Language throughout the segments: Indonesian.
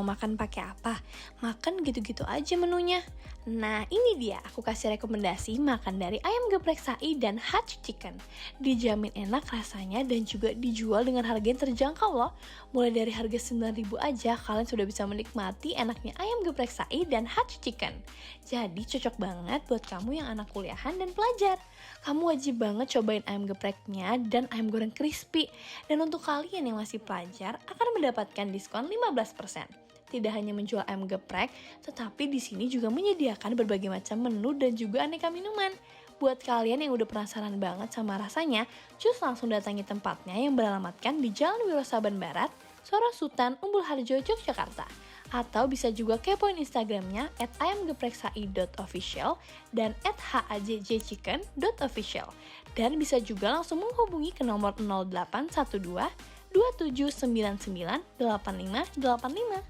makan pakai apa? Makan gitu-gitu aja menunya. Nah ini dia, aku kasih rekomendasi makan dari ayam geprek sai dan Hutch Chicken. Dijamin enak rasanya dan juga dijual dengan harga yang terjangkau loh. Mulai dari harga 9.000 aja kalian sudah bisa menikmati enaknya ayam geprek sai dan Hutch Chicken. Jadi cocok banget buat kamu yang anak kuliahan dan pelajar. Kamu wajib banget cobain ayam gepreknya dan ayam goreng crispy. Dan untuk kalian yang masih pelajar akan mendapatkan diskon 15%. Tidak hanya menjual ayam geprek, tetapi di sini juga menyediakan berbagai macam menu dan juga aneka minuman. Buat kalian yang udah penasaran banget sama rasanya, cus langsung datangi tempatnya yang beralamatkan di Jalan Wiro Saban Barat, Sorosutan, Umbul Harjo, Yogyakarta. Atau bisa juga kepoin Instagramnya @ayamgepreksai.official dan @hajjchicken.official. Dan bisa juga langsung menghubungi ke nomor 0812 2799 8585.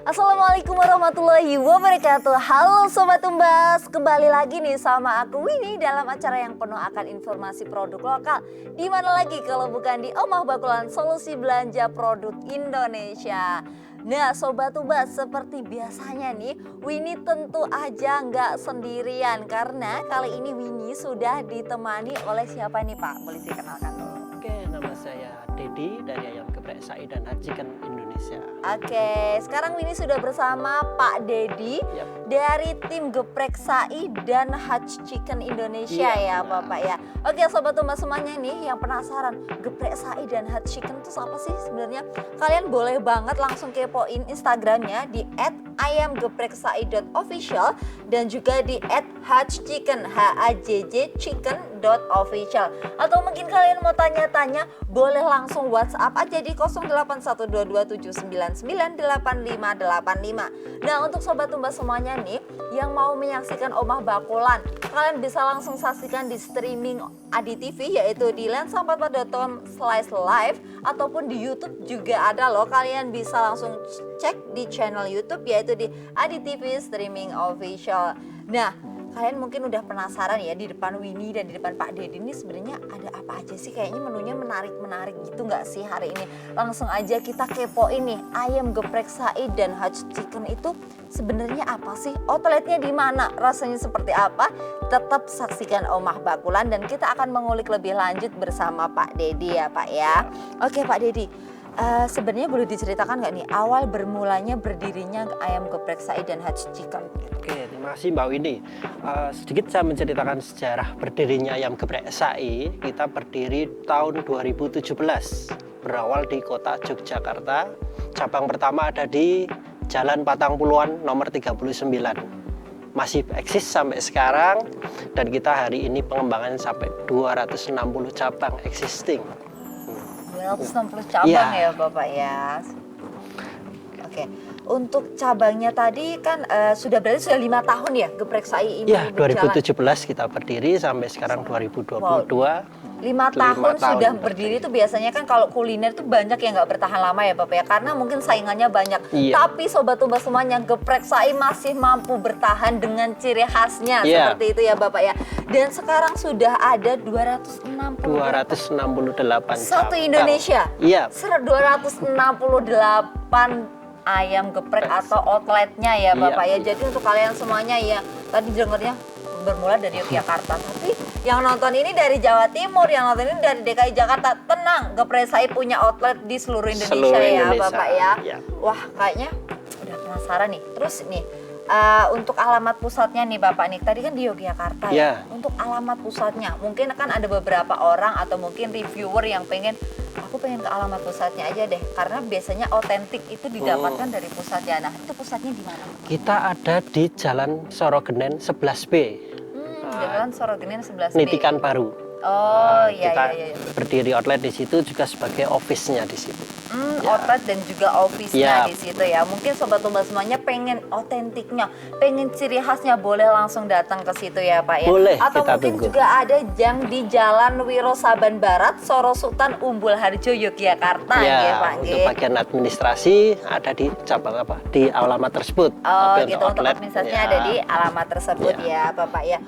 Assalamualaikum warahmatullahi wabarakatuh. Halo Sobat Tumbas, kembali lagi nih sama aku Winnie dalam acara yang penuh akan informasi produk lokal. Di mana lagi kalau bukan di Omah Bakulan, solusi belanja produk Indonesia. Nah Sobat Tumbas, seperti biasanya nih Winnie tentu aja nggak sendirian. Karena kali ini Winnie sudah ditemani oleh siapa nih Pak? Boleh dikenalkan dulu. Oke, nama saya Dedi dari Ayam Geprek Sai dan Hutch Chicken Indonesia. Oke, sekarang Winnie sudah bersama Pak Dedi dari tim Geprek Sai dan Hutch Chicken Indonesia ya Bapak ya. Oke Sobat Tumbas semuanya nih yang penasaran Geprek Sai dan Hutch Chicken itu apa sih sebenarnya? Kalian boleh banget langsung kepoin Instagramnya di @ayamgepreksai.official dan juga di @hutchchicken hajjchicken.official. Atau mungkin kalian mau tanya-tanya boleh langsung WhatsApp aja di 081227998585. Nah untuk Sobat Tumbas semuanya nih yang mau menyaksikan Omah Bakulan, kalian bisa langsung saksikan di streaming Adi TV yaitu di lensa44.com/live ataupun di YouTube juga ada loh. Kalian bisa langsung cek di channel YouTube yaitu di Adi TV Streaming Official. Nah, kalian mungkin udah penasaran ya di depan Winnie dan di depan Pak Dedi ini sebenarnya ada apa aja sih? Kayaknya menunya menarik-menarik gitu nggak sih hari ini? Langsung aja kita kepoin nih, ayam geprek sai dan Hutch Chicken itu sebenarnya apa sih? Outletnya di mana? Rasanya seperti apa? Tetap saksikan Omah Bakulan dan kita akan mengulik lebih lanjut bersama Pak Dedi ya Pak ya. Oke Pak Dedi, sebenarnya boleh diceritakan nggak nih awal bermulanya berdirinya ayam geprek sai dan Hutch Chicken? Oke, terima kasih Mbak Winnie. Sedikit saya menceritakan sejarah berdirinya Ayam Geprek Sai. Kita berdiri tahun 2017, berawal di kota Yogyakarta. Cabang pertama ada di Jalan Patangpuluhan nomor 39. Masih eksis sampai sekarang dan kita hari ini pengembangan sampai 260 cabang existing. 260 cabang ya Bapak ya. Oke, untuk cabangnya tadi kan berarti sudah 5 tahun ya geprek sai ini. Ya, 2017 kita berdiri sampai sekarang 2022. 5 tahun sudah berdiri itu biasanya kan kalau kuliner itu banyak yang nggak bertahan lama ya Bapak ya, karena mungkin saingannya banyak. Tapi Sobat Tumbas semuanya geprek sai masih mampu bertahan dengan ciri khasnya seperti itu ya Bapak ya. Dan sekarang sudah ada 268 satu Indonesia. Iya. 268 ayam geprek atau outletnya ya Bapak ya. Jadi untuk kalian semuanya ya, tadi dengarnya bermula dari Yogyakarta, tapi yang nonton ini dari Jawa Timur, yang nonton ini dari DKI Jakarta, tenang, geprek sai punya outlet di seluruh Indonesia ya Bapak ya. Wah kayaknya udah penasaran nih. Terus nih untuk alamat pusatnya nih Bapak nih, tadi kan di Yogyakarta ya. Untuk alamat pusatnya, mungkin kan ada beberapa orang atau mungkin reviewer yang aku pengen ke alamat pusatnya aja deh, karena biasanya otentik itu didapatkan dari pusatnya. Nah itu pusatnya di mana? Kita ada di Jalan Sorogenen 11B. Jalan Sorogenen 11B. Nitikan Baru. Oh kita berdiri outlet di situ juga sebagai office-nya di situ. Outlet dan juga office-nya di situ ya. Mungkin Sobat Tumbas semuanya pengen otentiknya, pengen ciri khasnya, boleh langsung datang ke situ ya Pak ya. Boleh. Atau kita mungkin tunggu. juga ada yang di Jalan Wiro Saban Barat, Sorosutan, Umbul Harjo, Yogyakarta ya Pak. Untuk bagian administrasi ada di cabang di alamat tersebut. Oh gitu, untuk administrasinya ada di alamat tersebut ya Bapak ya.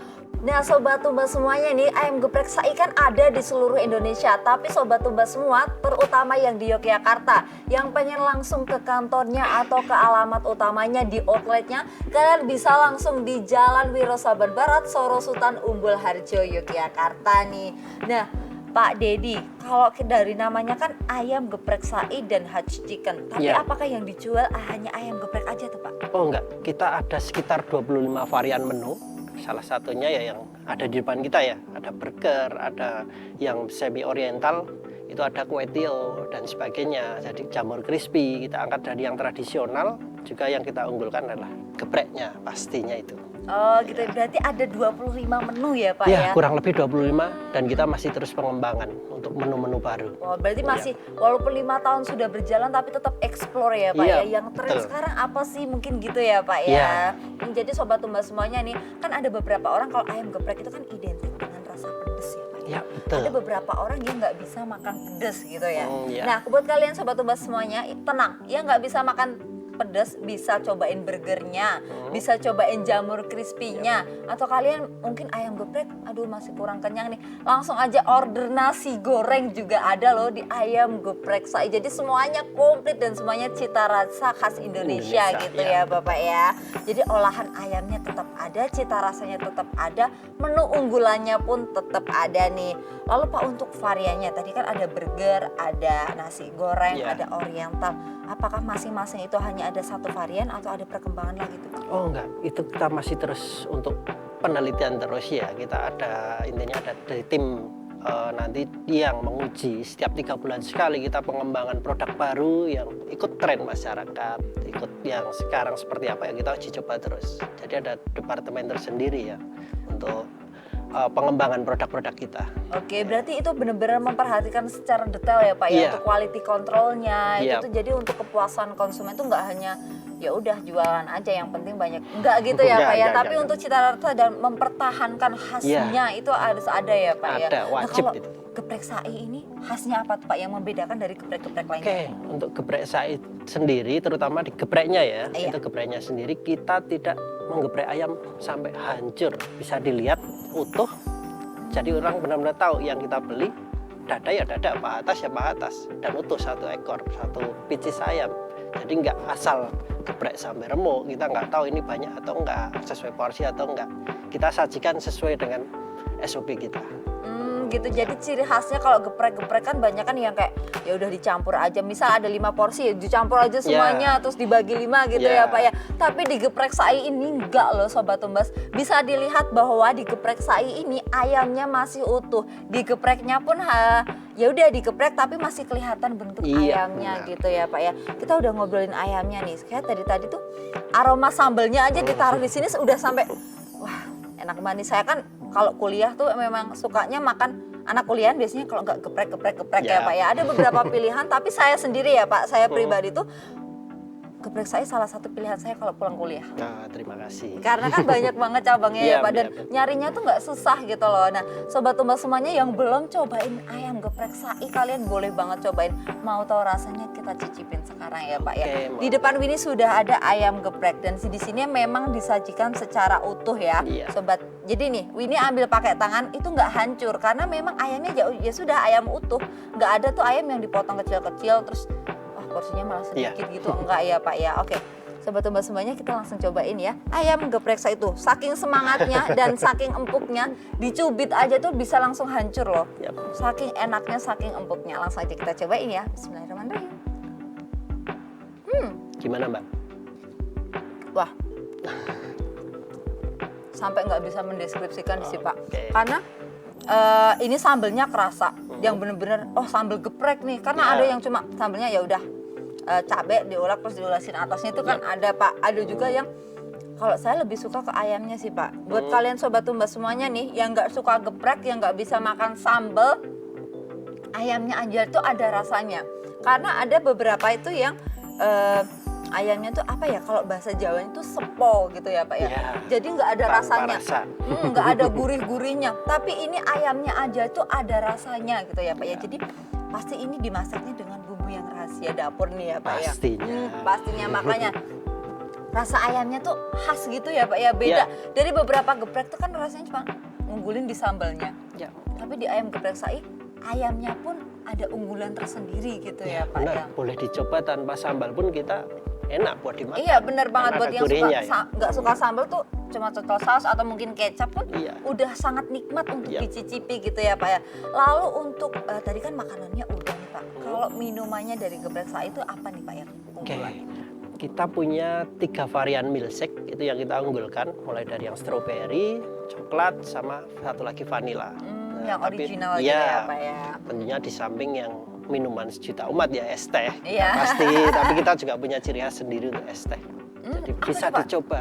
Nah Sobat Tumba semuanya nih, ayam geprek sai kan ada di seluruh Indonesia. Tapi Sobat Tumba semua, terutama yang di Yogyakarta, yang pengen langsung ke kantornya atau ke alamat utamanya di outletnya, kalian bisa langsung di Jalan Wirosaban Barat, Soro Sutan, Umbul Harjo, Yogyakarta nih. Nah Pak Dedi, kalau dari namanya kan ayam geprek sai dan hot chicken, tapi Ya. apakah yang dijual hanya ayam geprek aja tuh Pak? Oh enggak, kita ada sekitar 25 varian menu. Salah satunya ya yang ada di depan kita ya, ada burger, ada yang semi oriental, itu ada kue tio dan sebagainya. Jadi jamur crispy kita angkat dari yang tradisional, juga yang kita unggulkan adalah gepreknya pastinya itu. Oh gitu, berarti ada 25 menu ya Pak Ya, ya? kurang lebih 25 dan kita masih terus pengembangan untuk menu-menu baru. Oh, berarti masih walaupun 5 tahun sudah berjalan tapi tetap explore ya Pak Iya, ya. Yang tren betul. sekarang apa sih mungkin gitu ya Pak ya. Jadi Sobat Tumba semuanya nih, kan ada beberapa orang kalau ayam geprek itu kan identik dengan rasa pedas ya Pak ya. Ya, betul. Ada beberapa orang yang nggak bisa makan pedas gitu ya. Iya. Nah buat kalian Sobat Tumba semuanya, tenang, yang nggak bisa makan pedas bisa cobain burgernya, bisa cobain jamur crispy-nya, atau kalian mungkin ayam geprek, aduh masih kurang kenyang nih, langsung aja order nasi goreng juga ada loh di ayam geprek sai. Jadi semuanya komplit dan semuanya cita rasa khas Indonesia gitu ya Bapak ya. Jadi olahan ayamnya tetap ada, cita rasanya tetap ada, menu unggulannya pun tetap ada nih. Lalu Pak untuk variannya tadi kan ada burger, ada nasi goreng, Iya. ada oriental. Apakah masing-masing itu hanya ada satu varian atau ada perkembangan lagi tuh Pak? Oh enggak, itu kita masih terus untuk penelitian terus ya. Kita ada intinya ada dari tim nanti yang menguji setiap 3 bulan sekali kita pengembangan produk baru yang ikut tren masyarakat, ikut yang sekarang seperti apa yang kita uji coba terus. Jadi ada departemen tersendiri ya untuk pengembangan produk-produk kita. Oke, berarti itu benar-benar memperhatikan secara detail ya Pak ya, Iya. untuk quality controlnya. Iya. Itu tuh jadi untuk kepuasan konsumen itu nggak hanya ya udah jualan aja yang penting banyak, nggak gitu ya Nggak, Pak ya. nggak, Tapi nggak. untuk cita rasa dan mempertahankan khasnya itu harus ada ya Pak ya. Ada, wajib Nah, kalau itu. geprek sai ini khasnya apa tuh Pak yang membedakan dari geprek-geprek lainnya? Oke, untuk geprek sai sendiri, terutama di gepreknya ya, Iya. itu gepreknya sendiri kita tidak menggeprek ayam sampai hancur, bisa dilihat utuh. Jadi orang benar-benar tahu yang kita beli dada ya dada, paha atas ya paha atas, dan utuh satu ekor, satu pieces ayam. Jadi nggak asal geprek sampai remuk, kita nggak tahu ini banyak atau enggak, sesuai porsi atau enggak. Kita sajikan sesuai dengan SOP kita. Gitu, jadi ciri khasnya kalau geprek-geprek kan banyak kan yang kayak ya udah dicampur aja, misal ada 5 porsi ya dicampur aja semuanya terus dibagi 5 gitu ya Pak ya. Tapi di geprek sai ini enggak loh Sobat Tumbas, bisa dilihat bahwa di geprek sai ini ayamnya masih utuh, di gepreknya pun ya udah digeprek tapi masih kelihatan bentuk ayamnya benar. gitu ya Pak ya. Kita udah ngobrolin ayamnya nih, kayak tadi tuh aroma sambelnya aja ditaruh di sini udah sampai wah enak banget nih. Saya kan kalau kuliah tuh memang sukanya makan, anak kuliahan biasanya kalau nggak geprek ya Pak ya. Ada beberapa pilihan tapi saya sendiri ya Pak, saya pribadi tuh geprek saya salah satu pilihan saya kalau pulang kuliah. Nah, terima kasih. Karena kan banyak banget cabangnya ya Iya, Pak, dan iya. nyarinya tuh nggak susah gitu loh. Nah Sobat Tumbas semuanya yang belum cobain ayam geprek sai, kalian boleh banget cobain. Mau tahu rasanya kita cicipin sekarang ya Pak ya. Oke, Di depan Winnie sudah ada ayam geprek dan di sini memang disajikan secara utuh ya Iya. Sobat. Jadi nih Winnie ambil pakai tangan itu nggak hancur karena memang ayamnya ya sudah ayam utuh. Nggak ada tuh ayam yang dipotong kecil-kecil terus porsinya malah sedikit gitu, enggak ya Pak ya. Oke, Sobat Tumbas semuanya kita langsung cobain ya ayam geprek sai itu. Saking semangatnya dan saking empuknya, dicubit aja tuh bisa langsung hancur loh. Yap. Saking enaknya, saking empuknya. Langsung aja kita cobain ya. Bismillahirrahmanirrahim. Gimana Mbak? Wah, sampai nggak bisa mendeskripsikan sih Pak. Oke. Karena ini sambelnya kerasa, yang bener-bener oh sambel geprek nih. Karena Ya. ada yang cuma sambelnya ya udah cabai diulek terus diulasin atasnya itu kan ada Pak. Ada juga yang kalau saya lebih suka ke ayamnya sih Pak. Buat kalian Sobat Tumbas semuanya nih yang nggak suka geprek, yang nggak bisa makan sambel, ayamnya aja tuh ada rasanya. Karena ada beberapa itu yang ayamnya tuh apa ya, kalau bahasa Jawanya tuh sepo gitu ya Pak ya. Ya, Jadi nggak ada tanpa rasanya, rasa. nggak ada gurih-gurihnya. Tapi ini ayamnya aja tuh ada rasanya gitu ya Pak ya. Jadi pasti ini dimasaknya dengan bumbu yang rahasia dapur nih ya Pak ya. Pastinya. Pastinya makanya rasa ayamnya tuh khas gitu ya Pak ya, beda Ya. dari beberapa geprek tuh kan rasanya cuma ngunggulin di sambalnya. Ya, Tapi di ayam geprek sai, ayamnya pun ada unggulan tersendiri gitu ya, Pak benar. ya. Boleh dicoba tanpa sambal pun kita enak buat dimakan. Iya bener banget, Karena buat ada yang suka gurihnya ya. nggak suka sambal tuh cuma cocol saus atau mungkin kecap pun Iya. udah sangat nikmat untuk Iya. dicicipi gitu ya Pak ya. Lalu untuk tadi kan makanannya udah nih Pak. Kalau minumannya dari geprek sai itu apa nih Pak yang Oke, unggulan? kita punya 3 varian milkshake itu yang kita unggulkan, mulai dari yang strawberry, coklat, sama satu lagi vanilla. Yang tapi- original gitu iya, ya Pak ya. Tentunya di samping yang minuman sejuta umat ya es teh. Iya. Pasti, tapi kita juga punya ciri khas sendiri untuk es teh. Jadi apa bisa tuh, Pak? dicoba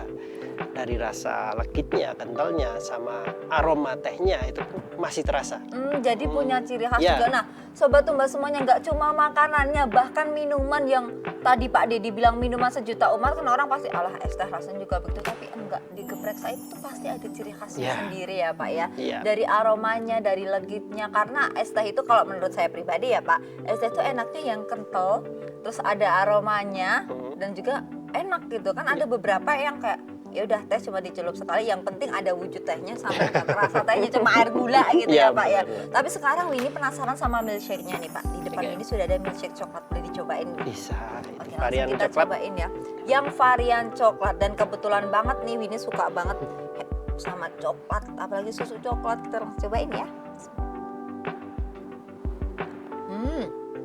dari rasa legitnya, kentalnya, sama aroma tehnya itu masih terasa. Jadi punya ciri khas Iya. juga. Nah, Sobat Tumba semuanya nggak cuma makanannya, bahkan minuman yang tadi Pak Dedi bilang minuman sejuta umat kan orang pasti alah es teh rasanya juga begitu, tapi enggak, di geprek sai itu pasti ada ciri khasnya Iya. sendiri ya Pak ya. Iya. Dari aromanya, dari legitnya, karena es teh itu kalau menurut saya pribadi ya Pak, es teh itu enaknya yang kental, terus ada aromanya dan juga enak gitu kan. Ada beberapa yang kayak ya udah teh cuma dicelup sekali, yang penting ada wujud tehnya sampai nggak terasa tehnya cuma air gula gitu Iya, ya Pak ya. benar. Tapi sekarang Winnie penasaran sama milkshake-nya nih Pak. Di depan Oke. ini sudah ada milkshake coklat, boleh dicobain. Bisa. Oke, Varian langsung kita coklat. cobain ya. Yang varian coklat, dan kebetulan banget nih Winnie suka banget sama coklat, apalagi susu coklat. Kita langsung cobain ya.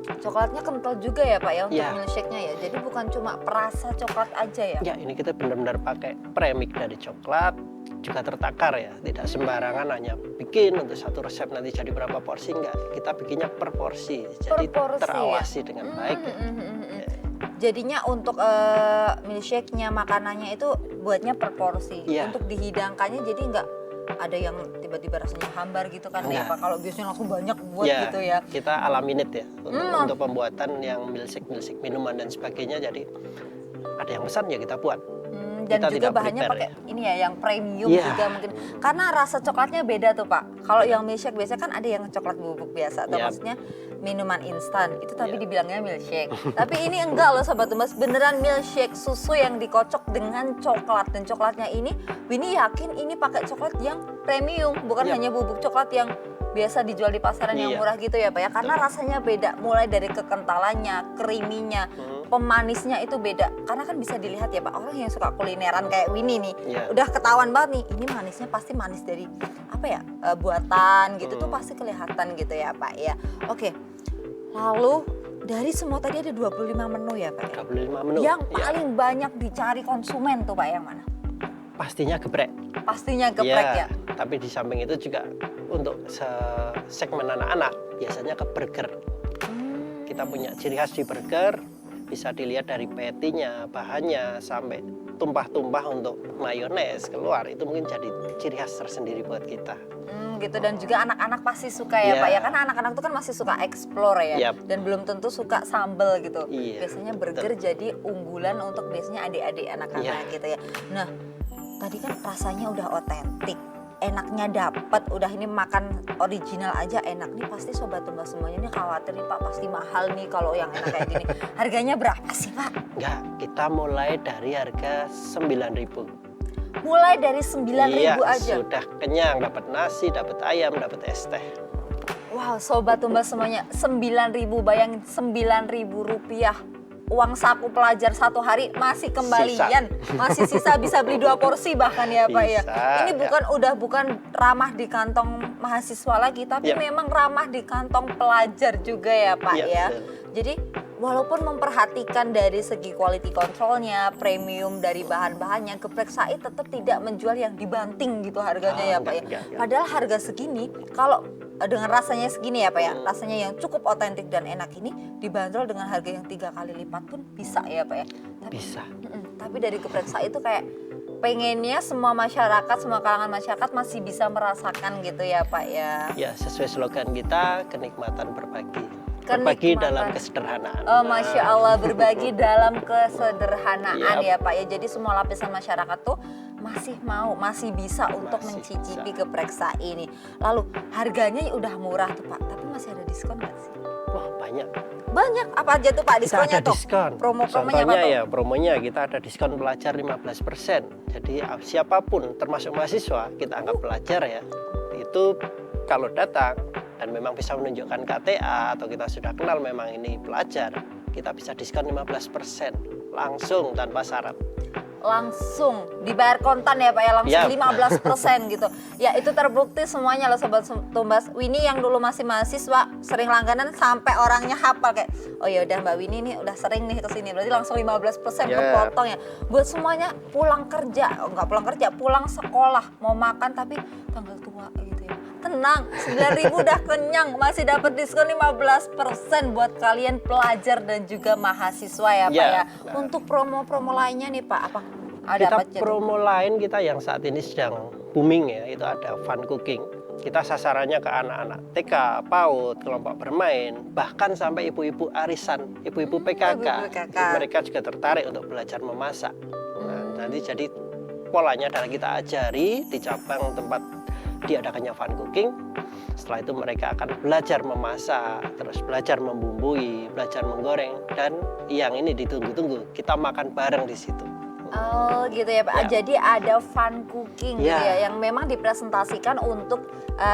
Coklatnya kental juga ya Pak ya untuk Iya. milkshake-nya ya. Jadi bukan cuma perasa coklat aja ya. Ya, ini kita benar-benar pakai premix dari coklat, juga tertakar ya. Tidak sembarangan hanya bikin untuk satu resep nanti jadi berapa porsi, enggak. Kita bikinnya per porsi. Jadi Per porsi, terawasi dengan baik. Ya. Jadinya untuk milkshake-nya, makanannya itu buatnya per porsi. Iya. Untuk dihidangkannya jadi nggak ada yang tiba-tiba rasanya hambar gitu kan ya Enggak. Pak. Kalau biasanya langsung banyak buat Ya, gitu ya. kita alaminit ya untuk pembuatan yang milkshake minuman dan sebagainya. Jadi ada yang pesan ya kita buat. Dan Kita juga tidak bahannya prepare pakai ini ya yang premium Iya. juga mungkin. Karena rasa coklatnya beda tuh Pak. Kalau yang milkshake biasanya kan ada yang coklat bubuk biasa atau Yap. maksudnya minuman instan. Itu tapi Yap. dibilangnya milkshake. Tapi ini enggak loh Sobat Tumbas, beneran milkshake, susu yang dikocok dengan coklat, dan coklatnya ini Winnie yakin ini pakai coklat yang premium, bukan Yap. hanya bubuk coklat yang biasa dijual di pasaran yang Iya. murah gitu ya Pak ya. Karena rasanya beda, mulai dari kekentalannya, creamy-nya, pemanisnya itu beda. Karena kan bisa dilihat ya Pak, orang yang suka kulineran kayak Winnie nih, Iya. udah ketahuan banget nih, ini manisnya pasti manis dari apa ya, buatan gitu tuh pasti kelihatan gitu ya Pak ya. Oke, lalu dari semua tadi ada 25 menu ya Pak ya? 25 menu. Yang Ya, paling banyak dicari konsumen tuh Pak yang mana? pastinya geprek. Pastinya geprek ya? Tapi di samping itu juga untuk segmen anak-anak biasanya ke burger. Kita punya ciri khas di burger, bisa dilihat dari patty-nya, bahannya, sampai tumpah-tumpah untuk mayones keluar. Itu mungkin jadi ciri khas tersendiri buat kita. Gitu, dan juga anak-anak pasti suka ya Iya. Pak ya, karena anak-anak tuh kan masih suka explore ya, Yap. dan belum tentu suka sambel gitu. Iya, Biasanya burger jadi unggulan untuk biasanya adik-adik anak-anak Iya. gitu ya. Nah, tadi kan rasanya udah otentik, enaknya dapat, udah ini makan original aja enak nih. Pasti Sobat Tumbas semuanya nih khawatir nih Pak, pasti mahal nih kalau yang enak kayak gini. Harganya berapa sih Pak? Enggak, kita mulai dari harga 9.000. Mulai dari 9.000 Iya, aja. sudah kenyang, dapat nasi, dapat ayam, dapat es teh. Wow, Sobat Tumbas semuanya, 9.000, bayangin 9.000 rupiah. Uang saku pelajar satu hari masih kembalian, masih sisa, bisa beli 2 porsi bahkan ya Pak ya. Bisa, Ini bukan ramah di kantong mahasiswa lagi, tapi Ya. memang ramah di kantong pelajar juga ya Pak Ya, ya. betul. Jadi walaupun memperhatikan dari segi quality controlnya, premium dari bahan-bahannya, geprek sai tetap tidak menjual yang dibanting gitu harganya ya Pak ya. enggak. Padahal harga segini, kalau dengan rasanya segini ya Pak ya, rasanya yang cukup otentik dan enak ini dibanderol dengan harga yang 3 kali lipat pun bisa ya Pak ya. Tapi, Bisa. tapi dari geprek sai itu kayak pengennya semua masyarakat, semua kalangan masyarakat masih bisa merasakan gitu ya Pak ya. Ya, sesuai slogan kita, kenikmatan berbagi. Berbagi Kenikmatan. dalam kesederhanaan. Oh, Masya Allah, berbagi dalam kesederhanaan Yap. ya Pak ya. Jadi semua lapisan masyarakat tuh masih bisa untuk Masih mencicipi bisa. geprek sai ini. Lalu harganya udah murah tuh Pak, tapi masih ada diskon nggak sih? Wah, banyak. Banyak, apa aja tuh Pak Kita diskonnya ada tuh? diskon. Promo-promonya apa Contohnya tuh? ya, promonya kita ada diskon pelajar 15%. Jadi siapapun termasuk mahasiswa kita anggap pelajar ya. itu kalau datang dan memang bisa menunjukkan KTA atau kita sudah kenal memang ini pelajar, kita bisa diskon 15% langsung tanpa syarat. Langsung dibayar kontan ya Pak ya, langsung Ya. 15% gitu. Ya itu terbukti semuanya loh Sobat Tumbas. Winnie yang dulu masih mahasiswa sering langganan sampai orangnya hafal kayak, oh ya udah Mbak Winnie nih udah sering nih kesini, berarti langsung 15% kepotong ya. Buat semuanya pulang kerja, enggak pulang kerja, pulang sekolah, mau makan tapi tanggal tua gitu ya. Tenang, 9.000 udah kenyang, masih dapat diskon 15% buat kalian pelajar dan juga mahasiswa ya Pak ya. Nah. Untuk promo-promo lainnya nih Pak, apa? Ada Kita apa aja tuh? promo lain kita yang saat ini sedang booming ya, itu ada fun cooking. Kita sasarannya ke anak-anak TK, PAUD, kelompok bermain, bahkan sampai ibu-ibu arisan, ibu-ibu PKK. ibu-ibu PKK. Mereka juga tertarik untuk belajar memasak. Nah, nanti jadi polanya adalah kita ajari di cabang tempat diadakannya fun cooking. Setelah itu mereka akan belajar memasak, terus belajar membumbui, belajar menggoreng, dan yang ini ditunggu-tunggu, kita makan bareng di situ. Oh gitu ya Pak. Ya. Jadi ada fun cooking gitu ya, yang memang dipresentasikan untuk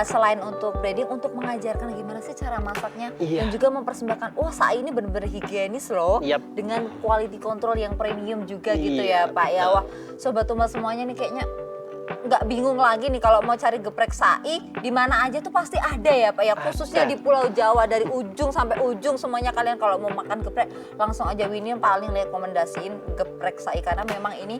selain untuk branding, untuk mengajarkan gimana sih cara masaknya dan juga mempersembahkan, wah SAI ini benar-benar higienis loh, dengan quality control yang premium juga gitu ya Pak ya. Wah Sobat Tumbas semuanya nih kayaknya nggak bingung lagi nih kalau mau cari geprek SAI di mana aja tuh pasti ada ya Pak ya, khususnya di Pulau Jawa dari ujung sampai ujung semuanya. Kalian kalau mau makan geprek langsung aja Winnie yang paling rekomendasiin geprek SAI karena memang ini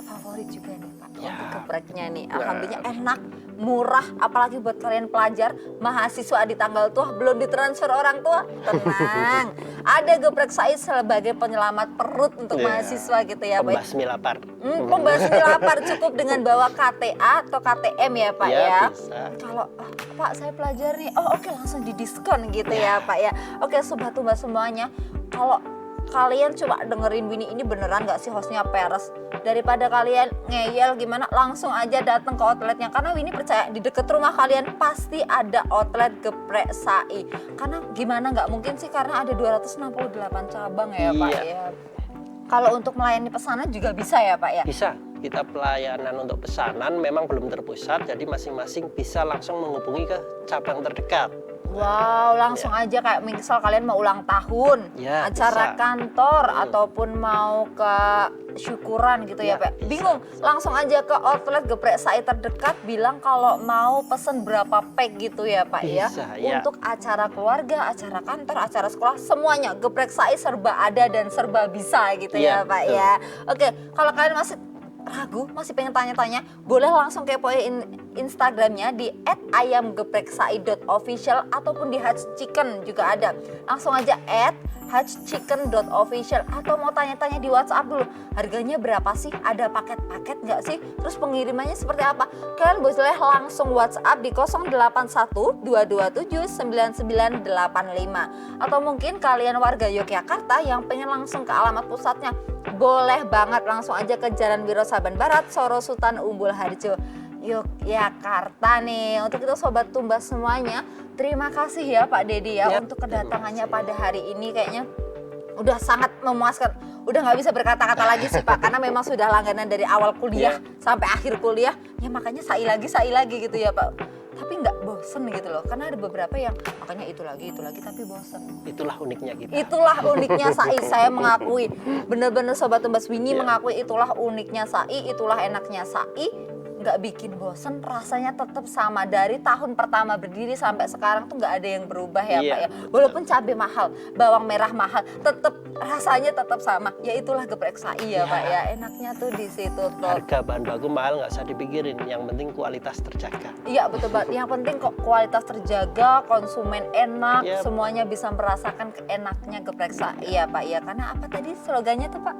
favorit juga nih Pak untuk gepreknya nih. Alhamdulillah enak, murah, apalagi buat kalian pelajar, mahasiswa di tanggal tua belum ditransfer orang tua, tenang. Ada geprek SAI sebagai penyelamat perut untuk mahasiswa gitu ya Pak. Pembasmi lapar. Pembasmi lapar cukup dengan bawa KTA atau KTM ya Pak ya. Bisa. Kalau Pak saya pelajar nih, oh oke langsung didiskon gitu ya Pak ya. Oke Sobat Tumbas semuanya, kalau kalian coba dengerin Winnie ini beneran gak sih hostnya peres? Daripada kalian ngeyel gimana, langsung aja datang ke outletnya. Karena Winnie percaya di deket rumah kalian pasti ada outlet geprek SAI. Karena gimana gak mungkin sih, karena ada 268 cabang ya Pak ya. Kalau untuk melayani pesanan juga bisa ya Pak ya? Bisa. Kita pelayanan untuk pesanan memang belum terpusat, jadi masing-masing bisa langsung menghubungi ke cabang terdekat. Wow, langsung aja kayak misal kalian mau ulang tahun, acara bisa. Kantor, ataupun mau ke syukuran gitu ya Pak. Bingung, langsung aja ke outlet geprek SAI terdekat, bilang kalau mau pesen berapa pack gitu ya Pak ya. Untuk acara keluarga, acara kantor, acara sekolah, semuanya geprek SAI serba ada dan serba bisa gitu ya Pak ya. Oke, kalau kalian masih ragu, masih pengen tanya-tanya, boleh langsung kepoin Instagramnya di @ayamgepreksai.official ataupun di Hatch Chicken juga ada. Langsung aja @hatchchicken.official atau mau tanya-tanya di WhatsApp dulu. Harganya berapa sih? Ada paket-paket nggak sih? Terus pengirimannya seperti apa? Kalian boleh langsung WhatsApp di 081 227 9985. Atau mungkin kalian warga Yogyakarta yang pengen langsung ke alamat pusatnya, boleh banget langsung aja ke Jalan Wiro Saban Barat, Soro Sultan Umbul Harjo, Yogyakarta nih. Untuk itu Sobat Tumbas semuanya, terima kasih ya Pak Dedi ya untuk kedatangannya pada hari ini. Kayaknya udah sangat memuaskan, udah nggak bisa berkata-kata lagi sih Pak, karena memang sudah langganan dari awal kuliah sampai akhir kuliah, ya makanya SAI lagi gitu ya Pak. Tapi nggak bosen gitu loh, karena ada beberapa yang makanya itu lagi tapi bosen. Itulah uniknya kita. Itulah uniknya SAI, saya mengakui. Bener-bener Sobat Tumbas, Winnie mengakui itulah uniknya SAI, itulah enaknya SAI. Nggak bikin bosen, rasanya tetap sama dari tahun pertama berdiri sampai sekarang tuh nggak ada yang berubah ya Pak ya. Walaupun cabai mahal, bawang merah mahal, tetap rasanya tetap sama. Ya itulah geprek SAI ya Pak ya. Enaknya tuh di situ tuh. Harga bahan baku mahal nggak usah dipikirin, yang penting kualitas terjaga. Iya betul Pak. Yang penting kok kualitas terjaga, konsumen enak, semuanya bisa merasakan keenaknya geprek SAI ya Pak ya. Karena apa tadi slogannya tuh Pak?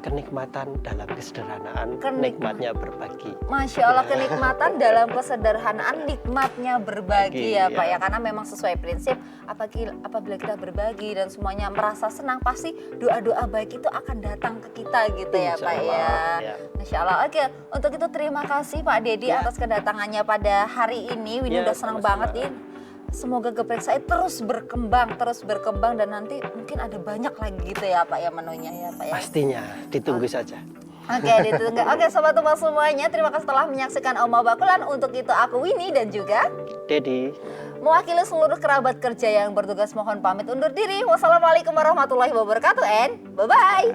Kenikmatan dalam kesederhanaan, nikmatnya berbagi. Masya Allah, kenikmatan dalam kesederhanaan, nikmatnya berbagi ya Pak ya. Karena memang sesuai prinsip, apabila kita berbagi dan semuanya merasa senang, pasti doa-doa baik itu akan datang ke kita gitu ya Pak ya. Masya Allah. Oke, untuk itu terima kasih Pak Dedi atas kedatangannya pada hari ini. Winnie udah senang banget nih. Semoga geprek SAI terus berkembang dan nanti mungkin ada banyak lagi gitu ya Pak ya menunya ya Pak ya. Pastinya, ditunggu saja. Oke, ditunggu. Oke, Sobat Tumbas semuanya, terima kasih telah menyaksikan Omah Bakulan. Untuk itu aku Winnie dan juga Dedi. mewakili seluruh kerabat kerja yang bertugas mohon pamit undur diri. Wassalamualaikum warahmatullahi wabarakatuh and bye-bye.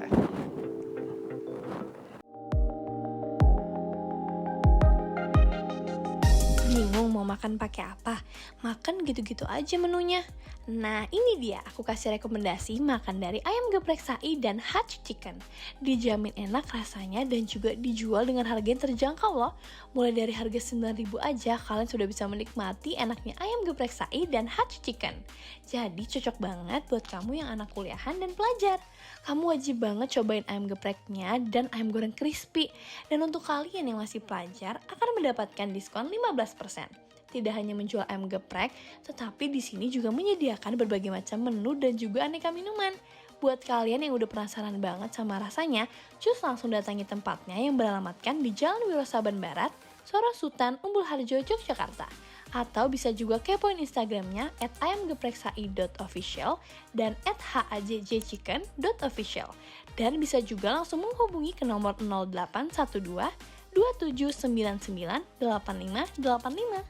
Bingung mau makan pakai apa? Makan gitu-gitu aja menunya. Nah, ini dia aku kasih rekomendasi makan dari ayam geprek sai dan hot chicken. Dijamin enak rasanya dan juga dijual dengan harga yang terjangkau loh. Mulai dari harga 9.000 aja kalian sudah bisa menikmati enaknya ayam geprek sai dan hot chicken. Jadi cocok banget buat kamu yang anak kuliahan dan pelajar. Kamu wajib banget cobain ayam gepreknya dan ayam goreng crispy. Dan untuk kalian yang masih pelajar akan mendapatkan diskon 15%. Tidak hanya menjual ayam geprek, tetapi di sini juga menyediakan berbagai macam menu dan juga aneka minuman. Buat kalian yang udah penasaran banget sama rasanya, cus langsung datangi tempatnya yang beralamatkan di Jalan Wirosaban Barat, Sorosutan, Umbul Harjo, Yogyakarta. Atau bisa juga kepoin Instagramnya @ayamgepreksai.official dan @hajjchicken.official. Dan bisa juga langsung menghubungi ke nomor 0812 2799 8585.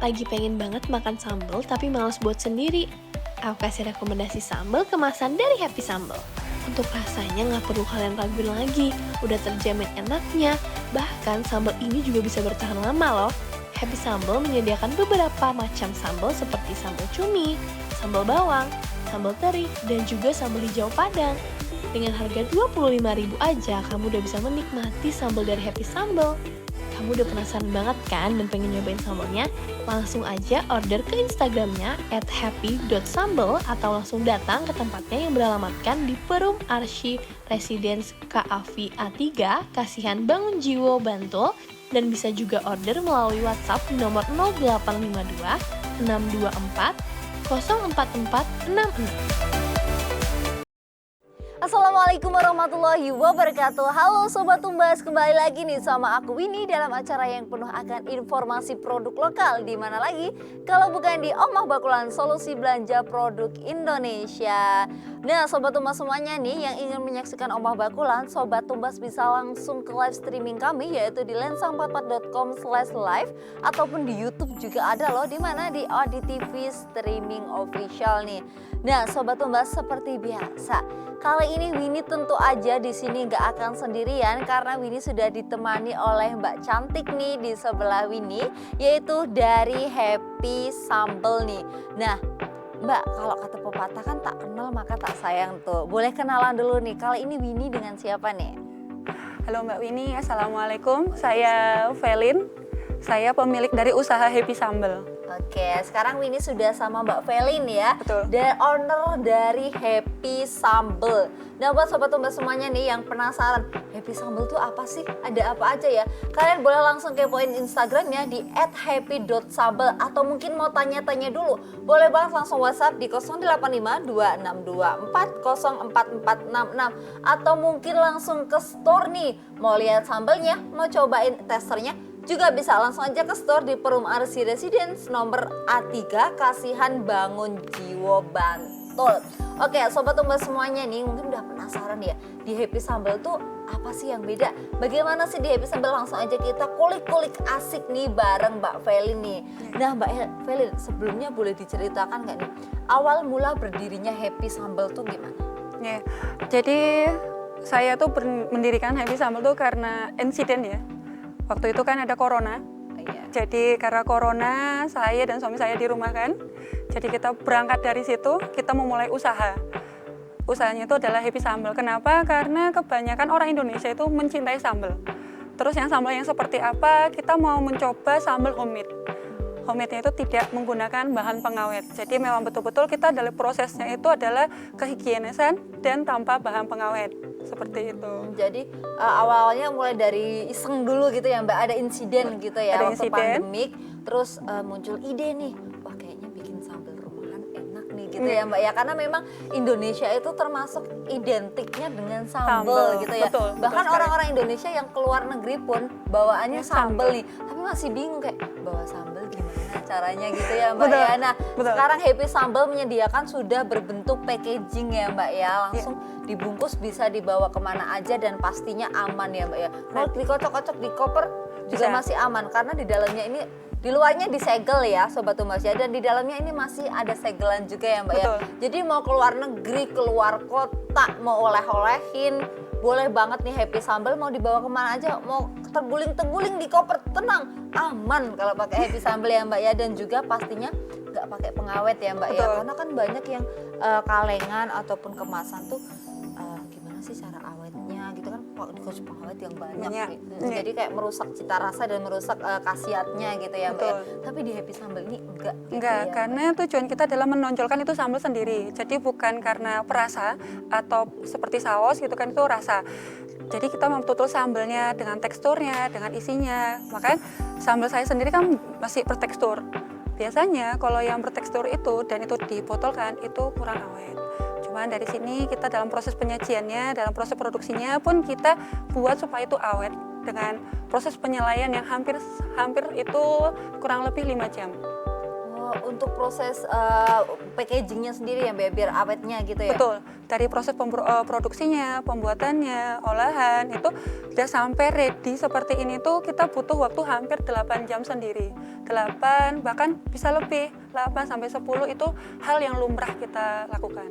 Lagi pengen banget makan sambal tapi males buat sendiri. Aku kasih rekomendasi sambal kemasan dari Happy Sambal. Untuk rasanya nggak perlu kalian raguin lagi, udah terjamin enaknya. Bahkan sambal ini juga bisa bertahan lama loh. Happy Sambal menyediakan beberapa macam sambal seperti sambal cumi, sambal bawang, sambal teri, dan juga sambal hijau padang. Dengan harga 25.000 aja, kamu udah bisa menikmati sambal dari Happy Sambal. Kamu udah penasaran banget kan dan pengen nyobain sambalnya? Langsung aja order ke Instagramnya @happy.sambal atau langsung datang ke tempatnya yang beralamatkan di Perum Arsy Residence KAV A3, Kasihan Bangun Jiwo, Bantul. Dan bisa juga order melalui WhatsApp di nomor 0852 624 04466. Assalamualaikum warahmatullahi wabarakatuh. Halo Sobat Tumbas, kembali lagi nih sama aku Winnie dalam acara yang penuh akan informasi produk lokal. Di mana lagi kalau bukan di Omah Bakulan, solusi belanja produk Indonesia. Nah Sobat Tumbas semuanya nih yang ingin menyaksikan Omah Bakulan, Sobat Tumbas bisa langsung ke live streaming kami yaitu di lensa44.com/live ataupun di YouTube juga ada loh, di mana di Adi TV Streaming Official nih. Nah Sobat Tumbas, seperti biasa kali ini Winnie tentu aja di sini nggak akan sendirian karena Winnie sudah ditemani oleh Mbak Cantik nih di sebelah Winnie, yaitu dari Happy Sambal nih. Nah Mbak, kalau kata pepatah kan tak kenal maka tak sayang tuh. Boleh kenalan dulu nih, kali ini Winnie dengan siapa nih? Halo Mbak Winnie, Assalamualaikum. Saya Velin, saya pemilik dari usaha Happy Sambal. Oke, sekarang Winnie sudah sama Mbak Velin ya. Betul. Dan owner dari Happy Sambal. Nah buat Sobat Tumbas semuanya nih yang penasaran, Happy Sambal tuh apa sih? Ada apa aja ya? Kalian boleh langsung kepoin Instagramnya di @happy.sambal. Atau mungkin mau tanya-tanya dulu, boleh banget langsung WhatsApp di 085 2624 04466. Atau mungkin langsung ke store nih, mau lihat sambalnya, mau cobain testernya, juga bisa langsung aja ke store di Perum Arsy Residence nomor A3, Kasihan Bangun Jiwo, Bantul. Oke Sobat Tumbas semuanya nih mungkin udah penasaran ya, di Happy Sambal tuh apa sih yang beda? Bagaimana sih di Happy Sambal? Langsung aja kita kulik-kulik asik nih bareng Mbak Velin nih. Nah Mbak Velin, sebelumnya boleh diceritakan nggak nih awal mula berdirinya Happy Sambal tuh gimana? Ya, jadi saya tuh mendirikan Happy Sambal tuh karena insiden ya. Waktu itu kan ada corona, jadi karena corona saya dan suami saya dirumahkan. Jadi kita berangkat dari situ, kita memulai usaha. usahanya itu adalah Happy Sambal. Kenapa? Karena kebanyakan orang Indonesia itu mencintai sambal. Terus yang sambal yang seperti apa? Kita mau mencoba sambal homemade. Homemade-nya itu tidak menggunakan bahan pengawet. Jadi memang betul-betul kita dalam prosesnya itu adalah kehigienisan dan tanpa bahan pengawet. Seperti itu. Jadi awalnya mulai dari iseng dulu gitu ya Mbak, ada insiden gitu ya Ada waktu insiden. pandemik, terus muncul ide nih, wah kayaknya bikin sambal rumahan enak nih gitu ya Mbak ya, karena memang Indonesia itu termasuk identiknya dengan sambal Sambal, gitu ya. betul Bahkan sekali. orang-orang Indonesia yang keluar negeri pun bawaannya sambal Sambal. nih, tapi masih bingung kayak bawa sambal gimana caranya gitu ya Mbak Betul, ya. Nah betul. sekarang Happy Sambal menyediakan sudah berbentuk packaging ya Mbak ya, langsung dibungkus bisa dibawa kemana aja dan pastinya aman ya Mbak ya. Mau dikocok-kocok di koper juga Bisa. masih aman karena di dalamnya ini, di luarnya disegel ya Sobat Tumbas ya, dan di dalamnya ini masih ada segelan juga ya Mbak Betul. ya. Jadi mau keluar negeri, keluar kota, mau oleh-olehin, boleh banget nih Happy Sambal, mau dibawa kemana aja, mau terguling-terguling di koper, tenang, aman kalau pakai Happy Sambal ya Mbak ya. Dan juga pastinya nggak pakai pengawet ya Mbak ya, Betul. karena kan banyak yang kalengan ataupun kemasan tuh gimana sih cara awetnya gitu kan, dikasih pengawet yang banyak. Banyak. Iya. Jadi kayak merusak cita rasa dan merusak khasiatnya gitu ya Mbak ya. Betul. Tapi di Happy Sambal ini enggak gitu Enggak, ya, karena tujuan kita adalah menonjolkan itu sambal sendiri. Jadi bukan karena perasa atau seperti saus gitu kan, itu rasa. Jadi kita mau betul sambalnya dengan teksturnya, dengan isinya. Makanya sambal saya sendiri kan masih bertekstur. Biasanya kalau yang bertekstur itu dan itu dibotolkan itu kurang awet. Cuman dari sini kita dalam proses penyajiannya, dalam proses produksinya pun kita buat supaya itu awet dengan proses penyelaian yang hampir itu kurang lebih 5 jam. Oh, untuk proses packagingnya sendiri ya Mbak, biar awetnya gitu ya. Betul, dari proses produksinya, pembuatannya, olahan itu udah sampai ready seperti ini tuh kita butuh waktu hampir 8 jam sendiri. 8 bahkan bisa lebih, 8 sampai 10 itu hal yang lumrah kita lakukan.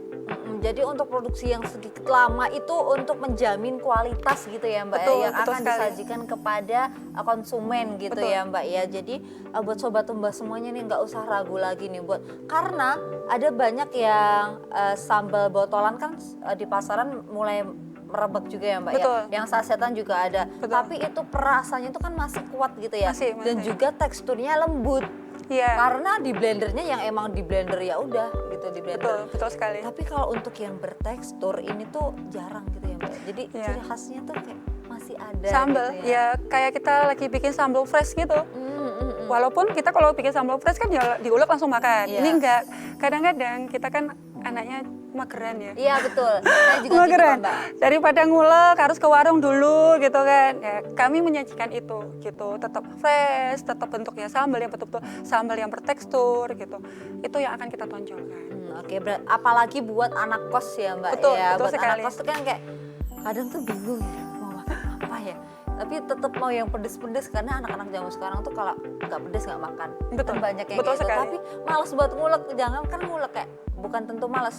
Jadi untuk produksi yang sedikit lama itu untuk menjamin kualitas gitu ya Mbak Betul, ya, yang betul akan sekali. disajikan kepada konsumen gitu Betul. ya Mbak ya. Jadi buat Sobat Tumbas semuanya nih nggak usah ragu lagi nih buat, karena ada banyak yang sambal botolan kan di pasaran mulai merebak juga ya Mbak Betul. ya. Yang sasetan juga ada. Betul. Tapi itu perasanya itu kan masih kuat gitu ya. Masih. Dan juga teksturnya lembut. Iya, Karena di blendernya yang emang di blender ya udah gitu di blender. betul sekali. Tapi kalau untuk yang bertekstur ini tuh jarang gitu ya Mbak. Jadi Iya. ciri khasnya tuh kayak masih ada Sambal, gitu ya. ya kayak kita lagi bikin sambal fresh gitu. Mm. Walaupun kita kalau bikin sambal fresh kan ya diulek langsung makan. Iya. Ini enggak. Kadang-kadang kita kan anaknya mageran ya. Iya betul. Saya juga gitu Mageran. Mbak. Daripada ngulek harus ke warung dulu gitu kan. Ya, kami menyajikan itu gitu. Tetap fresh, tetap bentuknya sambal yang betul-betul sambal yang bertekstur gitu. Itu yang akan kita tonjolkan. Oke, apalagi buat anak kos ya Mbak Betul, ya. betul Buat anak sekali. kos tuh kan kayak kadang tuh bingung ya mau makan apa ya. Tapi tetap mau yang pedes-pedes karena anak-anak zaman sekarang tuh kalau nggak pedes nggak makan. Betul, Kan banyak yang betul kayak gitu. sekali. Tapi males buat ngulek, jangan kan ngulek kayak bukan tentu males.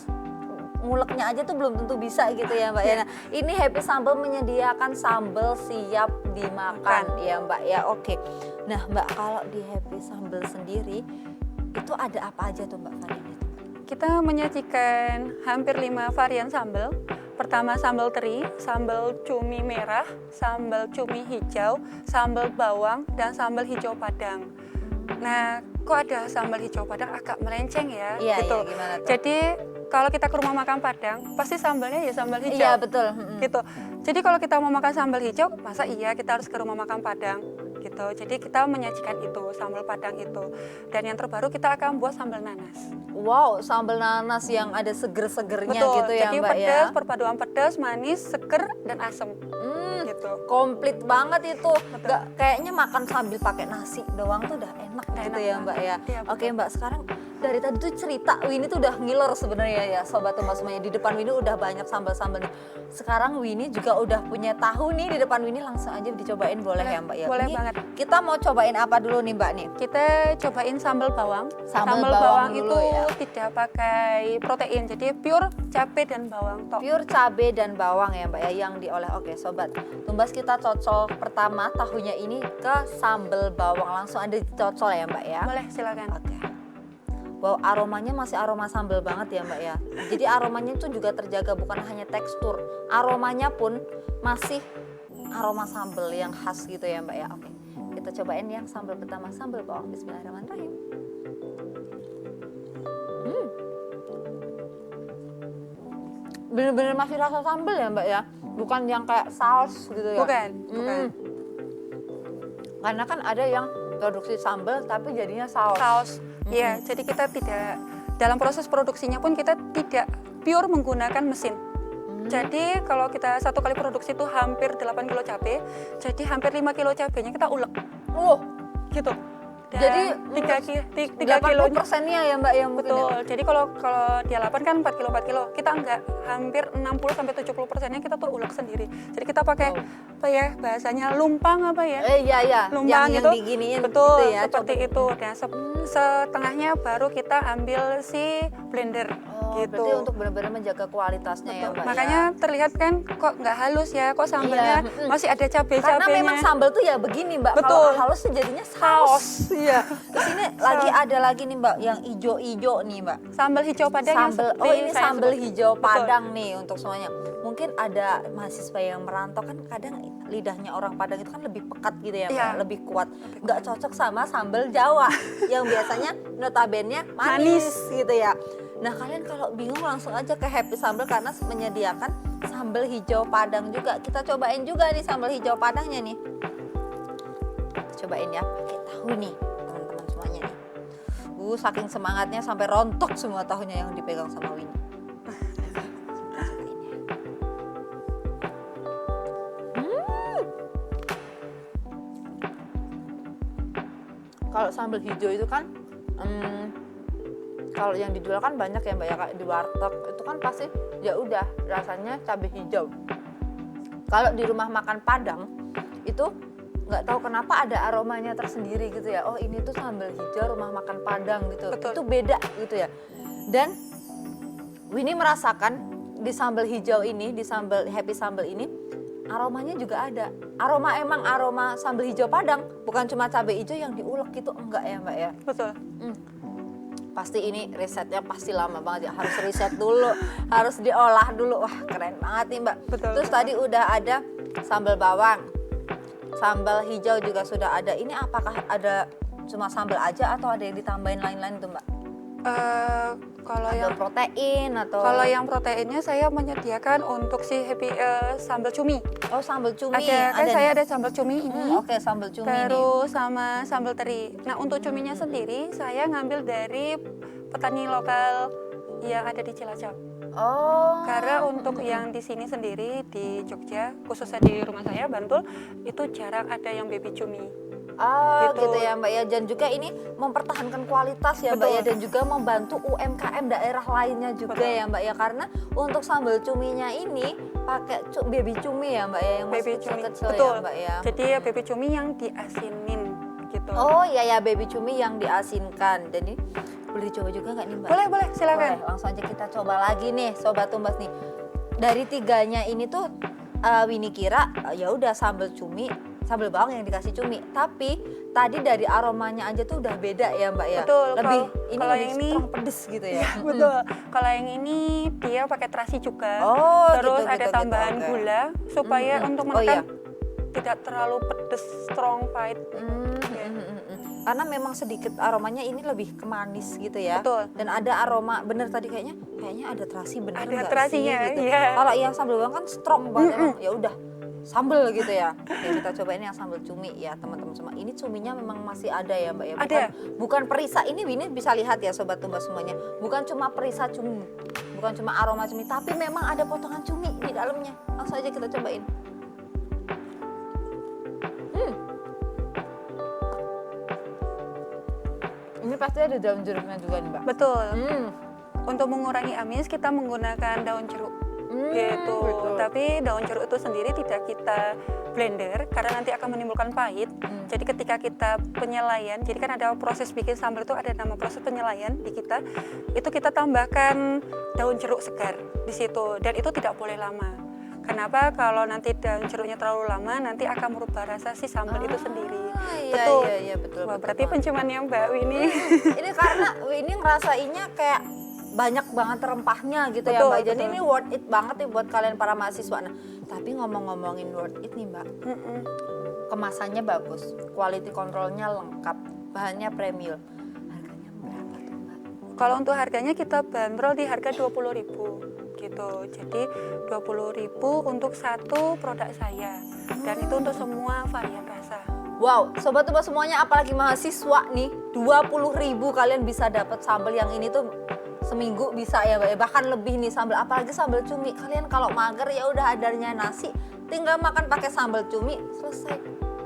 Nguleknya aja tuh belum tentu bisa gitu ya Mbak ya. Nah, ini Happy Sambal menyediakan sambal siap dimakan ya Mbak ya. Oke. Nah Mbak, kalau di Happy Sambal sendiri itu ada apa aja tuh Mbak variannya? Kita menyajikan hampir 5 varian sambal. Pertama sambal teri, sambal cumi merah, sambal cumi hijau, sambal bawang, dan sambal hijau padang. Nah, kok ada sambal hijau padang agak melenceng ya? Iya, gitu. iya, gimana tuh? Jadi kalau kita ke rumah makan Padang, pasti sambalnya ya sambal hijau. Iya betul. Gitu. Jadi kalau kita mau makan sambal hijau, masa iya kita harus ke rumah makan Padang? Gitu. Jadi kita menyajikan itu, sambal Padang itu. Dan yang terbaru kita akan buat sambal nanas. Wow, sambal nanas yang ada seger-segernya Betul. gitu ya Jadi Mbak pedas, ya. perpaduan pedas, manis, seger, dan asam. Gitu. Komplit banget itu. Nggak, kayaknya makan sambil pakai nasi doang tuh udah enak Udah gitu enak ya Mbak ya. banget. Iya, Oke Mbak, sekarang dari tadi tuh cerita Winnie tuh udah ngiler sebenarnya ya Sobat Tumbas semuanya. Di depan Winnie udah banyak sambal-sambal nih. Sekarang Winnie juga udah punya tahu nih di depan Winnie, langsung aja dicobain boleh ya Mbak ya. Boleh Ini banget. Kita mau cobain apa dulu nih Mbak nih? Kita cobain sambal bawang. Sambal bawang dulu itu ya. tidak pakai protein, jadi pure cabai dan bawang tok. Pure cabai dan bawang ya Mbak ya yang diolah. Oke Sobat Tumbas, kita cocol pertama tahunya ini ke sambal bawang, langsung ada dicocol ya Mbak ya. Boleh, silakan. Oke. bahwa aromanya masih aroma sambal banget ya Mbak ya. Jadi aromanya itu juga terjaga, bukan hanya tekstur, aromanya pun masih aroma sambal yang khas gitu ya Mbak ya. Oke, kita cobain yang sambal pertama, sambal bawang. Bismillahirrahmanirrahim. Bener-bener masih rasa sambal ya Mbak ya, bukan yang kayak saus gitu ya. Bukan. Karena kan ada yang produksi sambal tapi jadinya saus. Saus. Iya, jadi kita tidak, dalam proses produksinya pun kita tidak pure menggunakan mesin. Jadi kalau kita satu kali produksi itu hampir 8 kilo cabai, jadi hampir 5 kilo cabainya kita ulek. Gitu. Dan Jadi 3 kilo 80%-nya ya Mbak yang mungkin betul. ya? Jadi kalau dia 8 kan 4 kilo 4 kilo. Kita enggak, hampir 60 sampai 70%-nya kita tuh ulek sendiri. Jadi kita pakai apa ya bahasanya lumpang apa ya? Iya. Lumpang yang itu diginiin betul gitu ya. seperti itu. Dan setengahnya baru kita ambil si blender gitu. Berarti untuk benar-benar menjaga kualitasnya ya Mbak. Makanya ya. terlihat kan kok nggak halus ya, kok sambalnya masih ada cabai-cabainya. Karena memang sambal tuh ya begini Mbak. Betul. Kalau halus tuh jadinya saus. Iya. Terus ini lagi ada lagi nih Mbak yang ijo-ijo nih Mbak. Sambal hijau padang yang Sambal, seperti ini saya sambal sebut. hijau Betul. Padang nih untuk semuanya. Mungkin ada mahasiswa yang merantau kan kadang lidahnya orang Padang itu kan lebih pekat gitu ya Mbak, Iya. lebih kuat. Nggak cocok sama sambal Jawa yang biasanya notabene manis gitu ya. Nah kalian kalau bingung langsung aja ke Happy Sambal karena menyediakan sambal hijau Padang juga. Kita cobain juga nih sambal hijau Padangnya nih. Cobain ya pakai tahu nih teman-teman semuanya nih. Saking semangatnya sampai rontok semua tahunya yang dipegang sama Winnie. Kalau sambal hijau itu kan kalau yang dijual kan banyak ya Mbak ya, kayak di warteg itu kan pasti ya udah rasanya cabai hijau. Kalau di rumah makan Padang itu nggak tahu kenapa ada aromanya tersendiri gitu ya. Oh ini tuh sambal hijau rumah makan Padang gitu. Betul. Itu beda gitu ya. Dan Winnie merasakan di sambal hijau ini, di sambal Happy Sambal ini aromanya juga ada. Aroma sambal hijau Padang, bukan cuma cabai hijau yang diulek gitu, enggak ya Mbak ya. Betul. Pasti ini risetnya pasti lama banget ya, harus riset dulu, harus diolah dulu. Wah keren banget nih Mbak. Betul. Terus tadi udah ada sambal bawang, sambal hijau juga sudah ada. Ini apakah ada cuma sambal aja atau ada yang ditambahin lain-lain tuh Mbak? Kalau Ada yang protein atau? kalau yang proteinnya saya menyediakan untuk si happy sambal cumi. Oh sambal cumi. Ada kan nih. saya ada sambal cumi ini. Oke sambal cumi nih. Terus sama sambal teri. Nah untuk cuminya sendiri saya ngambil dari petani lokal yang ada di Cilacap. Oh. Karena untuk yang di sini sendiri di Jogja, khususnya di rumah saya Bantul, itu jarang ada yang baby cumi. Oh Gitu. gitu ya Mbak ya, dan juga ini mempertahankan kualitas ya Mbak Betul. ya, dan juga membantu UMKM daerah lainnya juga Betul. ya Mbak ya, karena untuk sambal cuminya ini pakai baby cumi ya Mbak ya, yang Baby masih cumi. kecil Betul. ya Mbak ya. Jadi ya baby cumi yang diasinin gitu. Oh iya ya, baby cumi yang diasinkan. Dan ini boleh dicoba juga nggak nih Mbak? Boleh, silakan. Boleh, langsung aja kita coba lagi nih Sobat Tumbas nih. Dari tiganya ini tuh Winnie kira ya udah sambal cumi, sambal bawang yang dikasih cumi. Tapi tadi dari aromanya aja tuh udah beda ya Mbak ya. Betul, Lebih kalau lebih yang ini- strong pedes gitu ya. Betul. Kalau yang ini dia pakai terasi juga. Oh, Terus gitu, ada gitu, tambahan oke. gula supaya untuk Oh, iya. menekan tidak terlalu pedes, strong, pahit. Karena memang sedikit aromanya ini lebih ke manis gitu ya. Betul. Dan ada aroma bener tadi kayaknya ada terasi bener Ada nggak terasinya, sih gitu. iya. Kalau yang sambal bawang kan strong banget emang. Ya udah sambal gitu ya. Oke, kita cobain yang sambal cumi ya teman-teman semua. Ini cuminya memang masih ada ya Mbak ya. Ada. Bukan perisa, ini bisa lihat ya Sobat Tumbas semuanya. Bukan cuma perisa cumi, bukan cuma aroma cumi, tapi memang ada potongan cumi di dalamnya. Langsung aja kita cobain. Ini pasti ada daun jeruknya juga nih Mbak. Betul. Untuk mengurangi amis kita menggunakan daun jeruk. Gitu. betul. Tapi daun jeruk itu sendiri tidak kita blender karena nanti akan menimbulkan pahit. Jadi ketika kita penyelaian, jadi kan ada proses bikin sambal itu ada nama proses penyelaian di kita. Itu kita tambahkan daun jeruk segar di situ dan itu tidak boleh lama. Kenapa? Kalau nanti daun jeruknya terlalu lama, nanti akan merubah rasa si sambal itu sendiri. Iya, Betul. iya, betul. Wah, betul berarti banget. penciumannya Mbak Winnie. Ini karena ini ngerasainnya kayak banyak banget rempahnya gitu ya Betul, Mbak. Jadi betul. ini worth it banget nih buat kalian para mahasiswa. Nah, tapi ngomong-ngomongin worth it nih Mbak. Mm-mm. Kemasannya bagus, quality controlnya lengkap, bahannya premium. Harganya berapa tuh Mbak? Kalau untuk harganya kita bandrol di harga 20.000 gitu. Jadi 20.000 untuk satu produk saya. Dan itu untuk semua varian rasa. Wow, sobat-sobat semuanya apalagi mahasiswa nih, 20.000 kalian bisa dapat sambal yang ini tuh seminggu bisa ya Mbak. Bahkan lebih nih sambal, apalagi sambal cumi. Kalian kalau mager ya udah adanya nasi, tinggal makan pakai sambal cumi, selesai.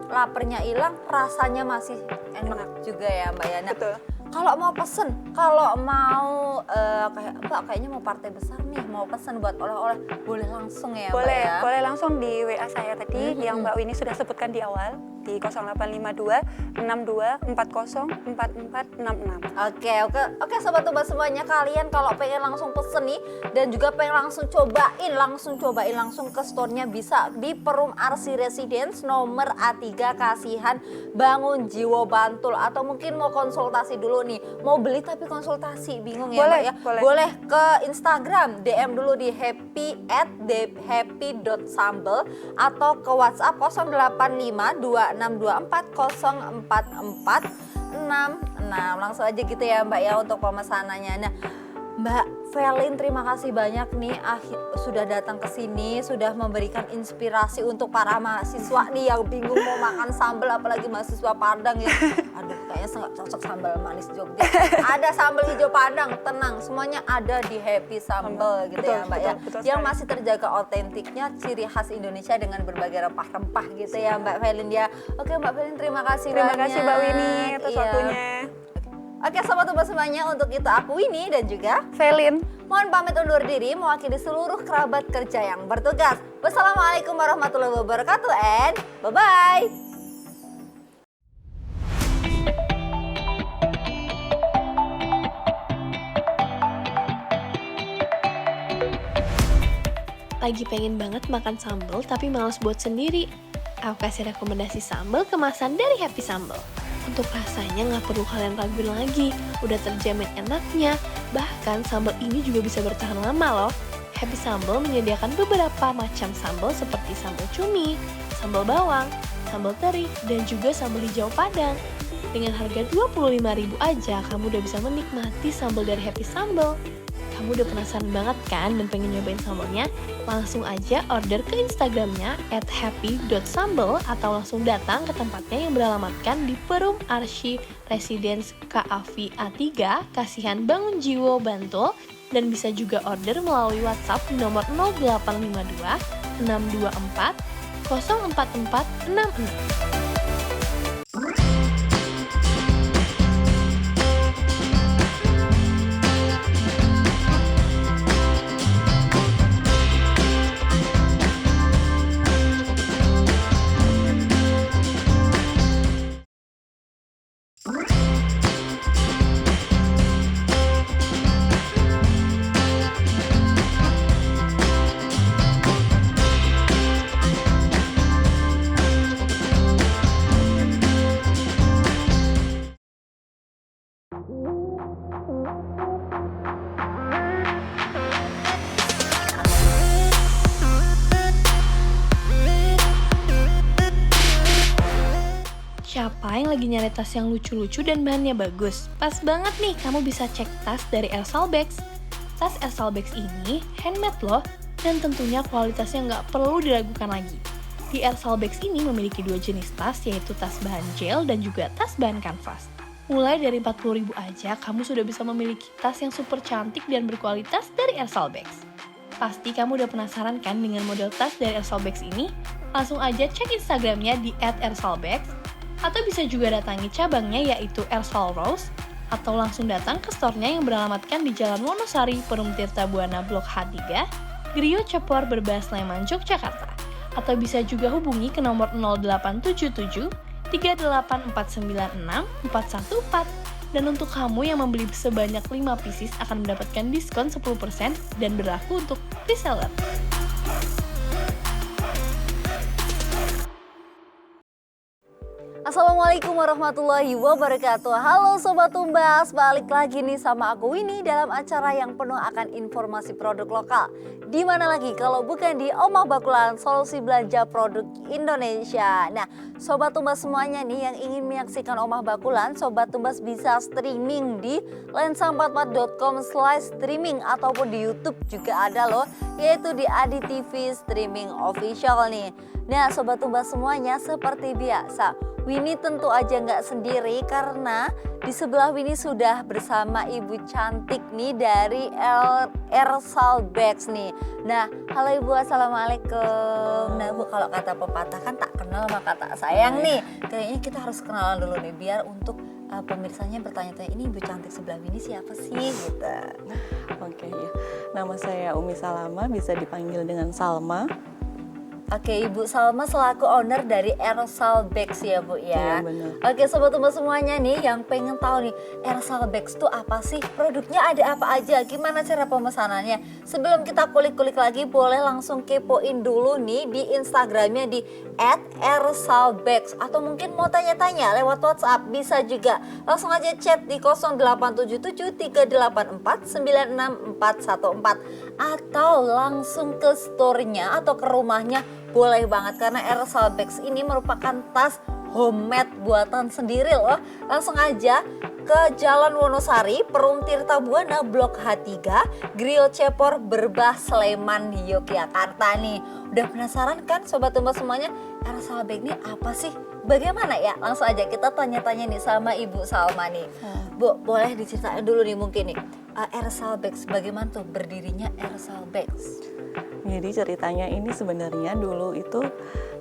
Lapernya hilang, rasanya masih enak juga ya Mbak ya. Nah, Betul. kalau mau pesen, kalau mau kayak Mbak kayaknya mau partai besar nih, mau pesen buat oleh-oleh, boleh langsung ya Mbak Boleh, ya? boleh langsung di WA saya tadi yang Mbak Winnie sudah sebutkan di awal di 0852 62 40 4466. Oke sobat-sobat semuanya, kalian kalau pengen langsung pesen nih dan juga pengen langsung cobain langsung ke store-nya bisa di Perum Arsi Residence nomor A3 Kasihan Bangun Jiwo Bantul, atau mungkin mau konsultasi dulu nih, mau beli tapi konsultasi bingung ya Boleh, Mbak ya. boleh. Boleh ke Instagram, DM dulu di happy@happy.sambel atau ke WhatsApp 0852640446. Langsung aja gitu ya Mbak ya untuk pemesanannya. Nah, Mbak Velin terima kasih banyak nih sudah datang ke sini, sudah memberikan inspirasi untuk para mahasiswa nih yang bingung mau makan sambal, apalagi mahasiswa Padang ya. Aduh, kayaknya nggak cocok sambal manis Jogja. Ada sambal hijau Padang, tenang, semuanya ada di Happy Sambal gitu Betul, ya Mbak betul, ya. betul Yang sekali. masih terjaga otentiknya, ciri khas Indonesia dengan berbagai rempah-rempah gitu ya Mbak Velin ya. Oke Mbak Velin, terima kasih Terima banyak. kasih Mbak Winnie atas Iya. waktunya. Oke sobat-sobat semuanya, untuk itu aku Winnie dan juga Velin. mohon pamit undur diri mewakili seluruh kerabat kerja yang bertugas. Wassalamualaikum warahmatullahi wabarakatuh and bye-bye. Lagi pengen banget makan sambal tapi malas buat sendiri. Aku kasih rekomendasi sambal kemasan dari Happy Sambal. Untuk rasanya nggak perlu kalian raguin lagi, udah terjamin enaknya. Bahkan sambal ini juga bisa bertahan lama loh. Happy Sambal menyediakan beberapa macam sambal seperti sambal cumi, sambal bawang, sambal teri, dan juga sambal hijau Padang. Dengan harga 25.000 aja, kamu udah bisa menikmati sambal dari Happy Sambal. Kamu udah penasaran banget kan dan pengen nyobain sambalnya? Langsung aja order ke Instagramnya @happy.sambal atau langsung datang ke tempatnya yang beralamatkan di Perum Arsi Residence KAV A3 Kasihan Bangun Jiwo Bantul, dan bisa juga order melalui WhatsApp di nomor 0852 624 04466. Siapa yang lagi nyari tas yang lucu-lucu dan bahannya bagus? Pas banget nih, kamu bisa cek tas dari Ersalbex. Tas Ersalbex ini handmade loh, dan tentunya kualitasnya nggak perlu diragukan lagi. Di Ersalbex ini memiliki dua jenis tas, yaitu tas bahan gel dan juga tas bahan kanvas. Mulai dari 40.000 aja, kamu sudah bisa memiliki tas yang super cantik dan berkualitas dari Ersalbex. Pasti kamu udah penasaran kan dengan model tas dari Ersalbex ini? Langsung aja cek Instagramnya di @ersalbex, atau bisa juga datangi cabangnya yaitu Ersal Rose, atau langsung datang ke store-nya yang beralamatkan di Jalan Wonosari, Perum Tirta Buana Blok H3, Griyo Cepor Berbas Sleman, Yogyakarta. Atau bisa juga hubungi ke nomor 0877 38496 414. Dan untuk kamu yang membeli sebanyak 5 pieces akan mendapatkan diskon 10% dan berlaku untuk reseller. Assalamualaikum warahmatullahi wabarakatuh. Halo Sobat Tumbas, balik lagi nih sama aku Winnie dalam acara yang penuh akan informasi produk lokal. Di mana lagi kalau bukan di Omah Bakulan, solusi belanja produk Indonesia. Nah, Sobat Tumbas semuanya nih yang ingin menyaksikan Omah Bakulan, Sobat Tumbas bisa streaming di lensa44.com/streaming ataupun di YouTube juga ada loh, yaitu di Adi TV Streaming Official nih. Nah, Sobat Tumbas semuanya seperti biasa, Winnie tentu aja nggak sendiri karena di sebelah Winnie sudah bersama ibu cantik nih dari Ersal Bags nih. Nah, halo Ibu, assalamualaikum. Nah Bu, kalau kata pepatah kan tak kenal maka tak sayang nih. Kayaknya kita harus kenalan dulu nih biar untuk pemirsanya bertanya-tanya, ini ibu cantik sebelah Winnie siapa sih gitu. Oke, ya. Nama saya Umi Salama, bisa dipanggil dengan Salma. Oke, Ibu Salma selaku owner dari Ersal Bags ya Bu ya. Iya, benar. Oke sobat-sobat semuanya nih yang pengen tahu nih Ersal Bags itu apa sih? Produknya ada apa aja? Gimana cara pemesanannya? Sebelum kita kulik-kulik lagi boleh langsung kepoin dulu nih di Instagramnya di @ersalbags atau mungkin mau tanya-tanya lewat WhatsApp bisa juga. Langsung aja chat di 0877 384 96414 atau langsung ke store-nya atau ke rumahnya. Boleh banget karena Ersal Bags ini merupakan tas homemade buatan sendiri loh. Langsung aja ke Jalan Wonosari, Perum Tirta Buana, Blok H3, Grill Cepor, Berbah, Sleman, Yogyakarta nih. Udah penasaran kan Sobat Tumbas semuanya? Ersal Bags ini apa sih? Bagaimana ya? Langsung aja kita tanya-tanya nih sama Ibu Salma nih. Bu, boleh diceritain dulu nih mungkin nih. Ersal Bags, bagaimana tuh berdirinya Ersal Bags? Jadi ceritanya ini sebenarnya dulu itu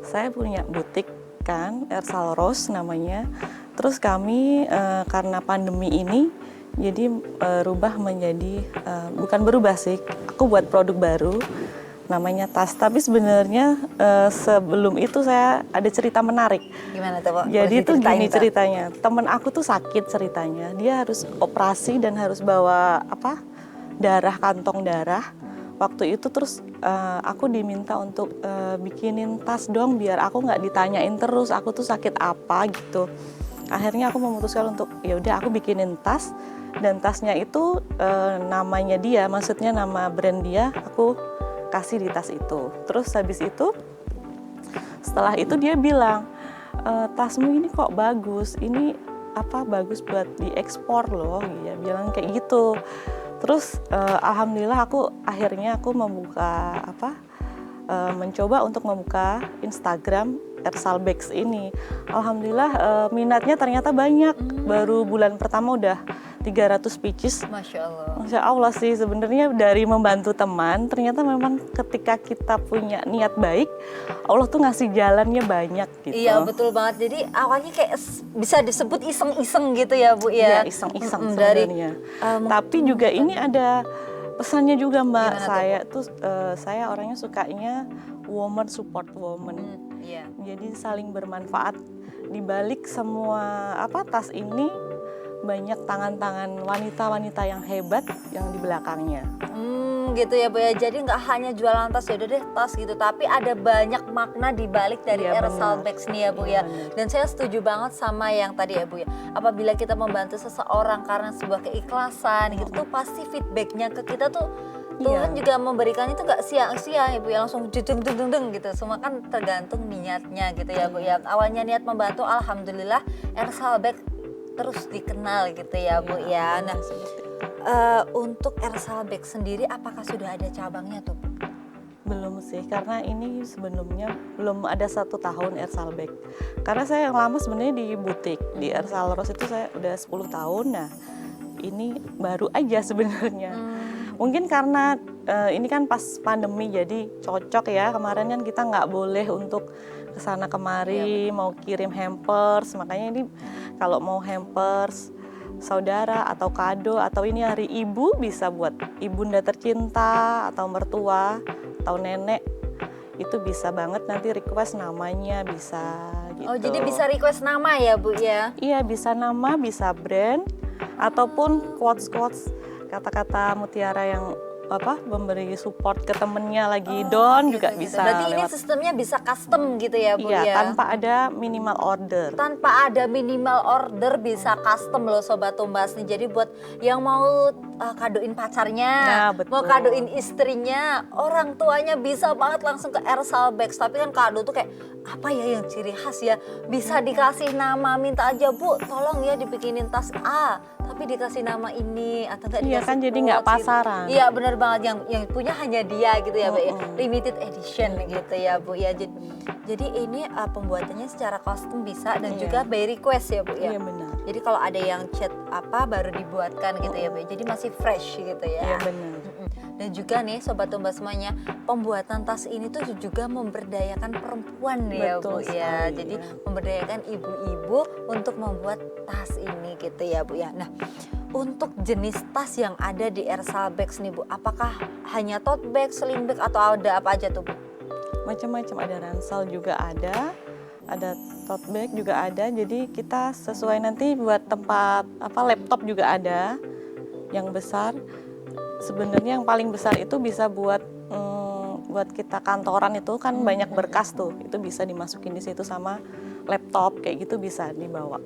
saya punya butik kan, Ersal Rose namanya. Terus kami karena pandemi ini jadi rubah menjadi, bukan berubah sih, aku buat produk baru namanya tas. Tapi sebenarnya sebelum itu saya ada cerita menarik. Gimana tuh, Bu? Jadi Boleh itu diceritain, gini Pak? ceritanya, temen aku tuh sakit ceritanya. Dia harus operasi dan harus bawa darah, kantong darah. Waktu itu terus aku diminta untuk bikinin tas dong biar aku nggak ditanyain terus aku tuh sakit apa gitu. Akhirnya aku memutuskan untuk ya udah aku bikinin tas, dan tasnya itu namanya dia, maksudnya nama brand dia aku kasih di tas itu. Terus habis itu setelah itu dia bilang, tasmu ini kok bagus, ini bagus buat diekspor loh, dia bilang kayak gitu. Terus alhamdulillah akhirnya aku membuka mencoba untuk membuka Instagram Ersal Bags ini. Alhamdulillah minatnya ternyata banyak. Baru bulan pertama udah 300 pieces. Masya Allah. Masya Allah sih, sebenarnya dari membantu teman, ternyata memang ketika kita punya niat baik, Allah tuh ngasih jalannya banyak gitu. Iya betul banget. Jadi awalnya kayak bisa disebut iseng-iseng gitu ya Bu ya. Iya, iseng-iseng Dari sebenarnya. Tapi juga ini ada pesannya juga Mbak. Gimana Saya orangnya sukanya woman support woman. Iya. Jadi saling bermanfaat. Di balik semua tas ini banyak tangan-tangan wanita-wanita yang hebat yang di belakangnya. Gitu ya Bu ya. Jadi nggak hanya jualan tas, ya udah deh tas gitu, tapi ada banyak makna di balik dari Iya, Ersal benar. Bags nih ya Bu Iya, ya. benar. Dan saya setuju banget sama yang tadi ya Bu ya. Apabila kita membantu seseorang karena sebuah keikhlasan gitu tuh pasti feedbacknya ke kita tuh Tuhan Iya. juga memberikan itu nggak sia-sia ya Bu ya, langsung deng gitu. Semua kan tergantung niatnya gitu ya Bu ya. Awalnya niat membantu, alhamdulillah Ersal Bags terus dikenal gitu ya Bu ya. Nah, untuk Ersal Bags sendiri apakah sudah ada cabangnya tuh Bu? Belum sih, karena ini sebelumnya belum ada 1 tahun Ersal Bag. Karena saya yang lama sebenarnya di butik, di Ersal Rose itu saya udah 10 tahun. Nah, ini baru aja sebenarnya. Mungkin karena ini kan pas pandemi jadi cocok ya. Kemarin kan kita nggak boleh untuk kesana kemari, mau kirim hampers. Makanya ini kalau mau hampers saudara atau kado atau ini hari ibu bisa buat ibunda tercinta atau mertua atau nenek, itu bisa banget nanti request namanya bisa gitu. Oh jadi bisa request nama ya Bu ya? Iya, bisa nama, bisa brand ataupun quotes kata-kata mutiara yang memberi support ke temennya lagi down juga Gitu. bisa Berarti ini lewat. sistemnya bisa custom gitu ya Bu Iya, ya? tanpa ada minimal order. Tanpa ada minimal order bisa custom loh Sobat Tumbas nih. Jadi buat yang mau kadoin pacarnya, Nah, betul. mau kadoin istrinya, orang tuanya bisa banget langsung ke Ersal Bags. Tapi kan kado tuh kayak apa ya yang ciri khas ya? Bisa dikasih nama, minta aja Bu, tolong ya dibikinin tas A, tapi dikasih nama ini atau enggak Iya dikasih kan, jadi nggak quotes gitu. pasaran. Iya benar banget, yang punya hanya dia gitu ya Bu ya. Limited edition gitu ya Bu ya. Jadi ini pembuatannya secara custom bisa dan Iya. juga by request ya Bu ya. Iya benar. Jadi kalau ada yang chat baru dibuatkan gitu ya Bu. Jadi masih fresh gitu ya. Iya benar. Dan juga nih Sobat Tumbas semuanya, pembuatan tas ini tuh juga memberdayakan perempuan ya Bu Betul ya. sekali, Jadi ya. memberdayakan ibu-ibu untuk membuat tas ini gitu ya Bu ya. Nah, untuk jenis tas yang ada di Ersal Bags nih Bu, apakah hanya tote bag, sling bag atau ada apa aja tuh Bu? Macam-macam, ada ransel juga ada tote bag juga ada. Jadi kita sesuai nanti buat tempat laptop juga ada yang besar. Sebenarnya yang paling besar itu bisa buat kita kantoran itu kan banyak berkas tuh, itu bisa dimasukin di situ sama laptop kayak gitu bisa dibawa.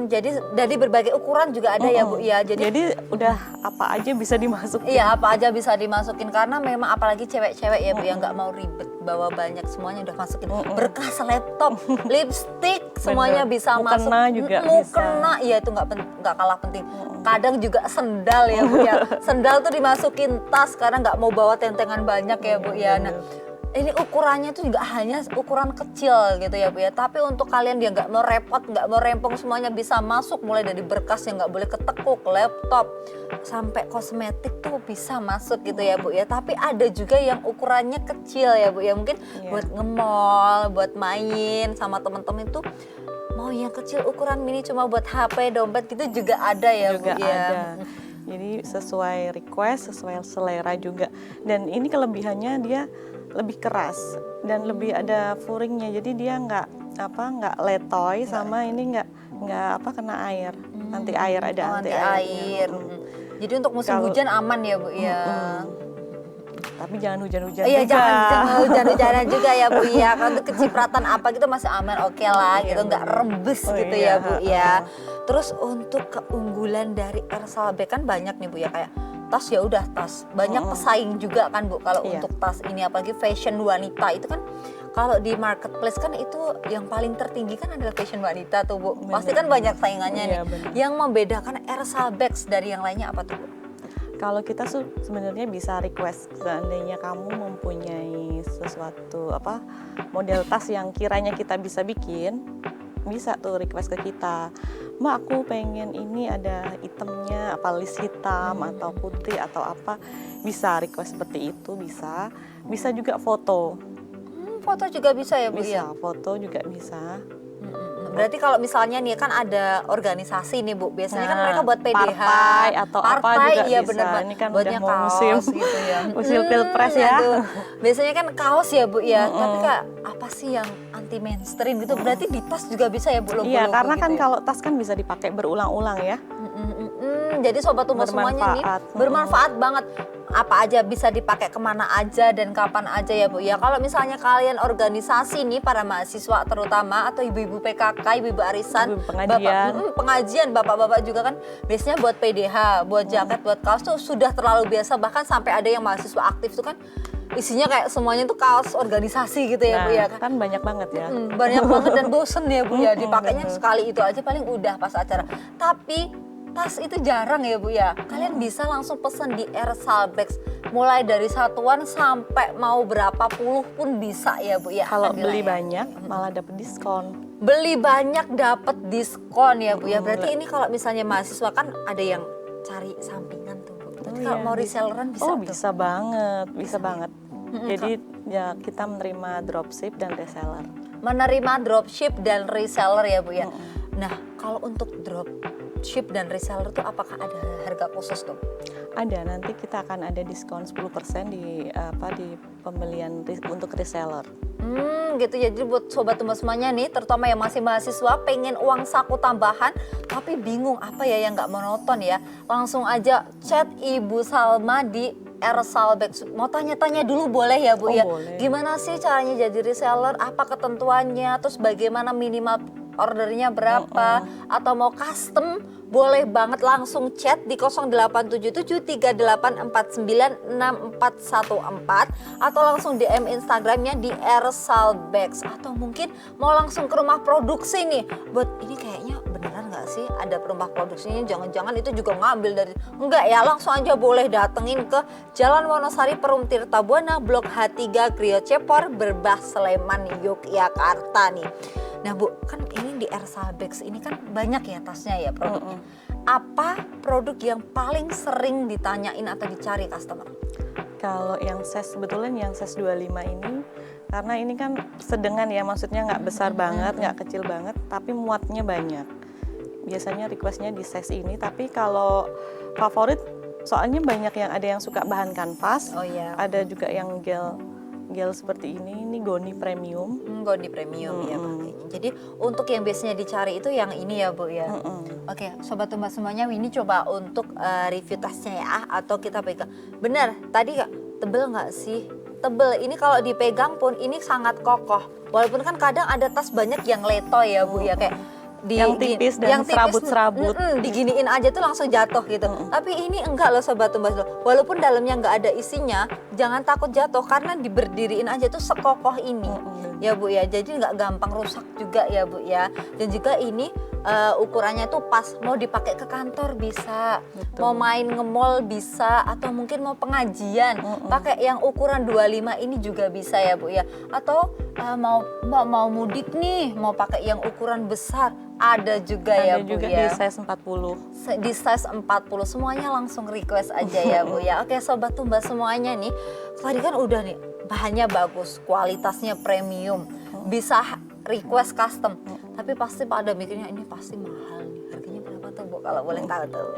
Jadi dari berbagai ukuran juga ada ya Bu ya. Jadi udah apa aja bisa dimasukin. Iya, apa aja bisa dimasukin karena memang apalagi cewek-cewek ya Bu yang nggak mau ribet bawa banyak, semuanya udah masukin berkas, laptop, lipstick, semuanya Bener. bisa masuk. Mukena juga Mukena, iya itu nggak kalah penting. Kadang juga sendal ya Bu ya. Sendal tuh dimasukin tas karena nggak mau bawa tentengan banyak ya Bu ya. Nah, ini ukurannya tuh juga hanya ukuran kecil gitu ya Bu ya. Tapi untuk kalian yang nggak mau repot, nggak mau rempong, semuanya bisa masuk. Mulai dari berkas yang nggak boleh ketekuk, laptop, sampai kosmetik tuh bisa masuk gitu ya Bu ya. Tapi ada juga yang ukurannya kecil ya Bu ya. Mungkin buat nge-mall, buat main sama temen-temen itu mau yang kecil ukuran mini cuma buat HP, dompet gitu juga ada ya Juga Bu ya. ada. Jadi sesuai request, sesuai selera juga. Dan ini kelebihannya dia lebih keras dan lebih ada furingnya. Jadi dia nggak letoy sama ini nggak kena air. Anti air ada Anti anti air. airnya. Jadi untuk musim Kalau- hujan aman ya Bu ya. Tapi jangan hujan-hujan Iya juga. jangan hujan-hujanan juga ya Bu ya. Kalau untuk kecipratan apa gitu masih aman, oke lah gitu, nggak rembes Oh gitu iya, ya Bu ya. Terus untuk keunggulan dari Ersal Bag kan banyak nih Bu ya, kayak tas ya udah tas. Banyak pesaing juga kan Bu kalau Iya. untuk tas ini, apalagi fashion wanita itu kan kalau di marketplace kan itu yang paling tertinggi kan adalah fashion wanita tuh Bu. Pasti kan banyak saingannya nih. Iya, bener. Yang membedakan Ersal Bags dari yang lainnya apa tuh Bu? Kalau kita sebenarnya bisa request, seandainya kamu mempunyai sesuatu model tas yang kiranya kita bisa bikin, bisa tuh request ke kita. Mbak, aku pengen ini ada itemnya, list hitam atau putih atau apa, bisa request seperti itu, bisa juga foto, Foto juga bisa ya Bu ya? bisa foto juga bisa. Berarti kalau misalnya nih kan ada organisasi nih Bu, biasanya kan Nah, mereka buat PDH, partai atau apa juga iya bisa. bener, Ini kan buatnya udah mau kaos musim. gitu ya. Musim pilpres ya. Aduh. Biasanya kan kaos ya Bu ya, tapi Kak apa sih yang anti mainstream gitu? Berarti di tas juga bisa ya Bu, logo-logo Iya, karena gitu kan ya? kalau tas kan bisa dipakai berulang-ulang ya. Jadi Sobat Tumbas semuanya nih Bermanfaat. bermanfaat banget. Apa aja bisa dipakai kemana aja dan kapan aja ya Bu ya. Kalau misalnya kalian organisasi nih para mahasiswa terutama atau ibu-ibu PKK, ibu-ibu arisan, Ibu pengajian. pengajian, bapak-bapak juga kan biasanya buat PDH, buat jaket, buat kaos tuh sudah terlalu biasa. Bahkan sampai ada yang mahasiswa aktif tuh kan isinya kayak semuanya tuh kaos organisasi gitu ya Bu ya. Nah, kan banyak banget ya. Banyak banget dan bosen ya Bu ya, dipakainya bener. sekali itu aja paling udah pas acara. Tapi tas itu jarang ya Bu ya. Kalian bisa langsung pesen di Ersal Bags mulai dari satuan sampai mau berapa puluh pun bisa ya Bu ya. Kalau harganya. beli banyak malah dapat diskon. Beli banyak dapat diskon ya Bu ya. Berarti ini kalau misalnya mahasiswa kan ada yang cari sampingan tuh Bu. Tapi kalau iya, mau bisa. reselleran bisa Oh, tuh. bisa banget, bisa banget. Jadi ya kita menerima dropship dan reseller. Menerima dropship dan reseller ya Bu ya. Nah, kalau untuk dropship dan reseller tuh apakah ada harga khusus tuh? Ada, nanti kita akan ada diskon 10% di pembelian untuk reseller. Gitu ya. Jadi buat Sobat Tumbas semuanya nih, terutama yang masih mahasiswa pengen uang saku tambahan tapi bingung apa ya yang nggak monoton ya, langsung aja chat Ibu Salma di @ersalbex. Mau tanya-tanya dulu boleh ya Bu Oh, ya? boleh. Gimana sih caranya jadi reseller? Apa ketentuannya? Terus bagaimana minimal ordernya berapa? Atau mau custom? Boleh banget langsung chat di 087738496414 atau langsung DM Instagramnya di @ersalbex. Atau mungkin mau langsung ke rumah produksi nih. Buat ini kayaknya beneran nggak sih ada rumah produksinya? Jangan-jangan itu juga ngambil dari enggak ya, langsung aja boleh datengin ke Jalan Wonosari Perum Tirta Buana, Blok H3, Griyo Cepor, Berbah, Sleman, Yogyakarta nih. Nah Bu, kan ini di Ersalbex ini kan banyak ya tasnya ya produknya. Apa produk yang paling sering ditanyain atau dicari customer? Kalau yang size, sebetulnya yang size 25 ini, karena ini kan sedengan ya, maksudnya nggak besar banget, nggak kecil banget, tapi muatnya banyak. Biasanya requestnya di size ini, tapi kalau favorit, soalnya banyak yang ada yang suka bahan kanvas, Oh iya. ada juga yang gel seperti ini Goni Premium. Goni Premium ya pakainya. Jadi untuk yang biasanya dicari itu yang ini ya Bu ya. Oke, Sobat Tumba semuanya, Winnie coba untuk review tasnya ya, atau kita pegang. Benar, tadi tebel nggak sih? Tebel, ini kalau dipegang pun ini sangat kokoh. Walaupun kan kadang ada tas banyak yang letoy ya Bu ya, kayak Yang tipis dan serabut-serabut. Diginiin aja tuh langsung jatuh gitu. Tapi ini enggak loh Sobat Tumba. Walaupun dalamnya nggak ada isinya, jangan takut jatuh karena diberdiriin aja tuh sekokoh ini. Ya Bu ya, jadi nggak gampang rusak juga ya Bu ya. Dan juga ini ukurannya tuh pas, mau dipakai ke kantor bisa, mau main nge-mall bisa, atau mungkin mau pengajian pakai yang ukuran 25 ini juga bisa ya Bu ya. Atau mau mudik nih, mau pakai yang ukuran besar, ada juga ya Bu juga ya. di size 40. Di size 40, semuanya langsung request aja ya Bu ya. Oke Sobat Tumba semuanya nih, tadi kan udah nih bahannya bagus, kualitasnya premium, bisa request custom. Tapi pasti pada mikirnya ini pasti mahal nih. Harganya berapa tuh Bu kalau boleh tahu tuh?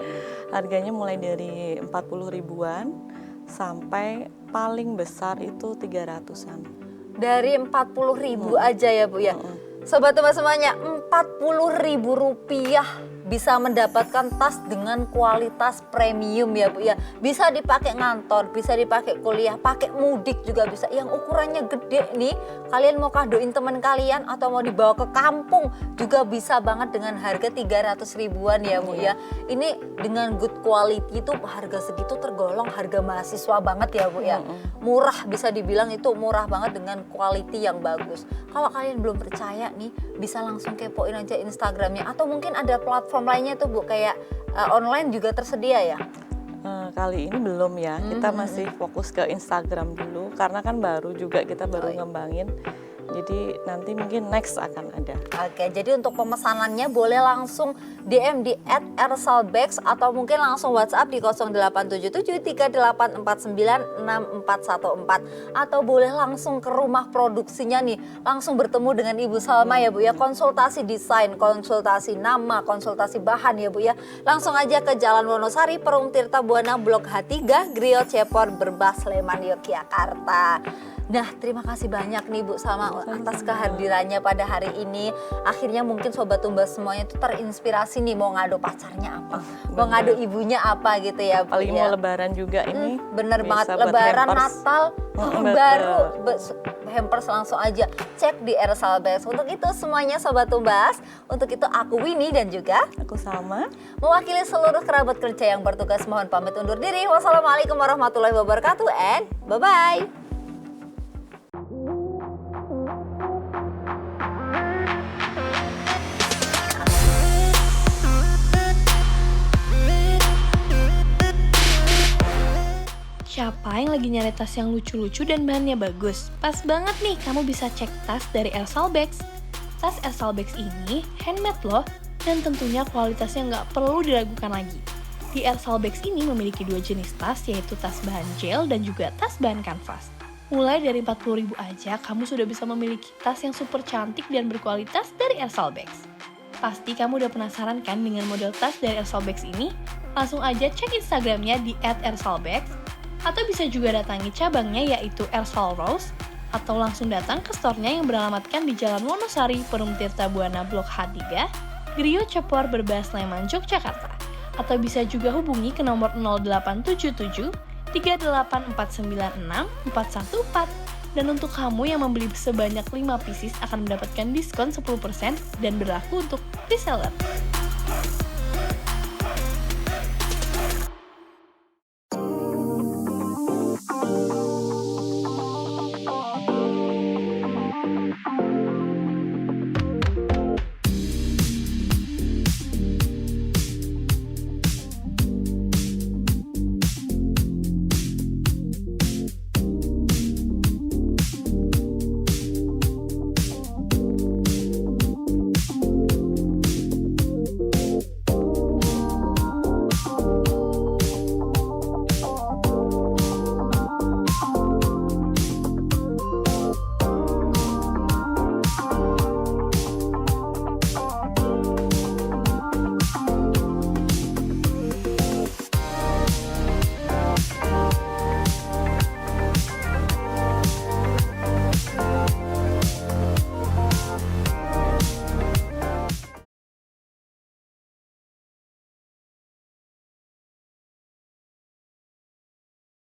Harganya mulai dari 40 ribuan sampai paling besar itu 300-an. Dari 40.000 aja ya Bu ya. Sobat Tumba semuanya, 40.000 rupiah bisa mendapatkan tas dengan kualitas premium ya Bu ya. Bisa dipakai ngantor, bisa dipakai kuliah, pakai mudik juga bisa. Yang ukurannya gede nih, kalian mau kadoin teman kalian atau mau dibawa ke kampung juga bisa banget dengan harga 300 ribuan ya Bu ya. Ini dengan good quality itu harga segitu tergolong harga mahasiswa banget ya Bu ya. Murah, bisa dibilang itu murah banget dengan quality yang bagus. Kalau kalian belum percaya nih, bisa langsung kepoin aja Instagramnya, atau mungkin ada platform lainnya tuh Bu, kayak online juga tersedia ya? Kali ini belum ya, kita masih fokus ke Instagram dulu karena kan baru juga, kita baru ngembangin. Jadi nanti mungkin next akan ada. Oke, jadi untuk pemesanannya boleh langsung DM di @ersalbex atau mungkin langsung WhatsApp di 087738496414 atau boleh langsung ke rumah produksinya nih, langsung bertemu dengan Ibu Salma ya Bu ya, konsultasi desain, konsultasi nama, konsultasi bahan ya Bu ya. Langsung aja ke Jalan Wonosari Perum Tirta Buana, Blok H3, Griyo Cepor, Berbah, Sleman, Yogyakarta. Nah, terima kasih banyak nih Bu Salma atas kehadirannya pada hari ini. Akhirnya mungkin Sobat Tumba semuanya tuh terinspirasi nih, mau ngadu pacarnya apa, mau ngadu ibunya apa gitu ya Bu. Apalagi ya. mau lebaran juga ini. Bener bisa banget, buat lebaran, hampers. Natal, tahun baru, hampers langsung aja cek di Ersalbex. Untuk itu semuanya Sobat Tumbas, untuk itu aku Winnie dan juga Aku sama. mewakili seluruh kerabat kerja yang bertugas mohon pamit undur diri. Wassalamualaikum warahmatullahi wabarakatuh and bye-bye. Siapa yang lagi nyari tas yang lucu-lucu dan bahannya bagus? Pas banget nih, kamu bisa cek tas dari Ersalbex. Tas Ersalbex ini handmade loh, dan tentunya kualitasnya nggak perlu diragukan lagi. Di Ersalbex ini memiliki dua jenis tas, yaitu tas bahan gel dan juga tas bahan kanvas. Mulai dari 40.000 aja, kamu sudah bisa memiliki tas yang super cantik dan berkualitas dari Ersalbex. Pasti kamu udah penasaran kan dengan model tas dari Ersalbex ini? Langsung aja cek Instagramnya di @ersalbex, atau bisa juga datangi cabangnya yaitu Ersal Rose, atau langsung datang ke store-nya yang beralamatkan di Jalan Wonosari, Perum Tirta Buana, Blok H3, Griyo Cepor, Berbah, Sleman, Yogyakarta. Atau bisa juga hubungi ke nomor 0877 38496 414. Dan untuk kamu yang membeli sebanyak 5 pieces akan mendapatkan diskon 10% dan berlaku untuk reseller.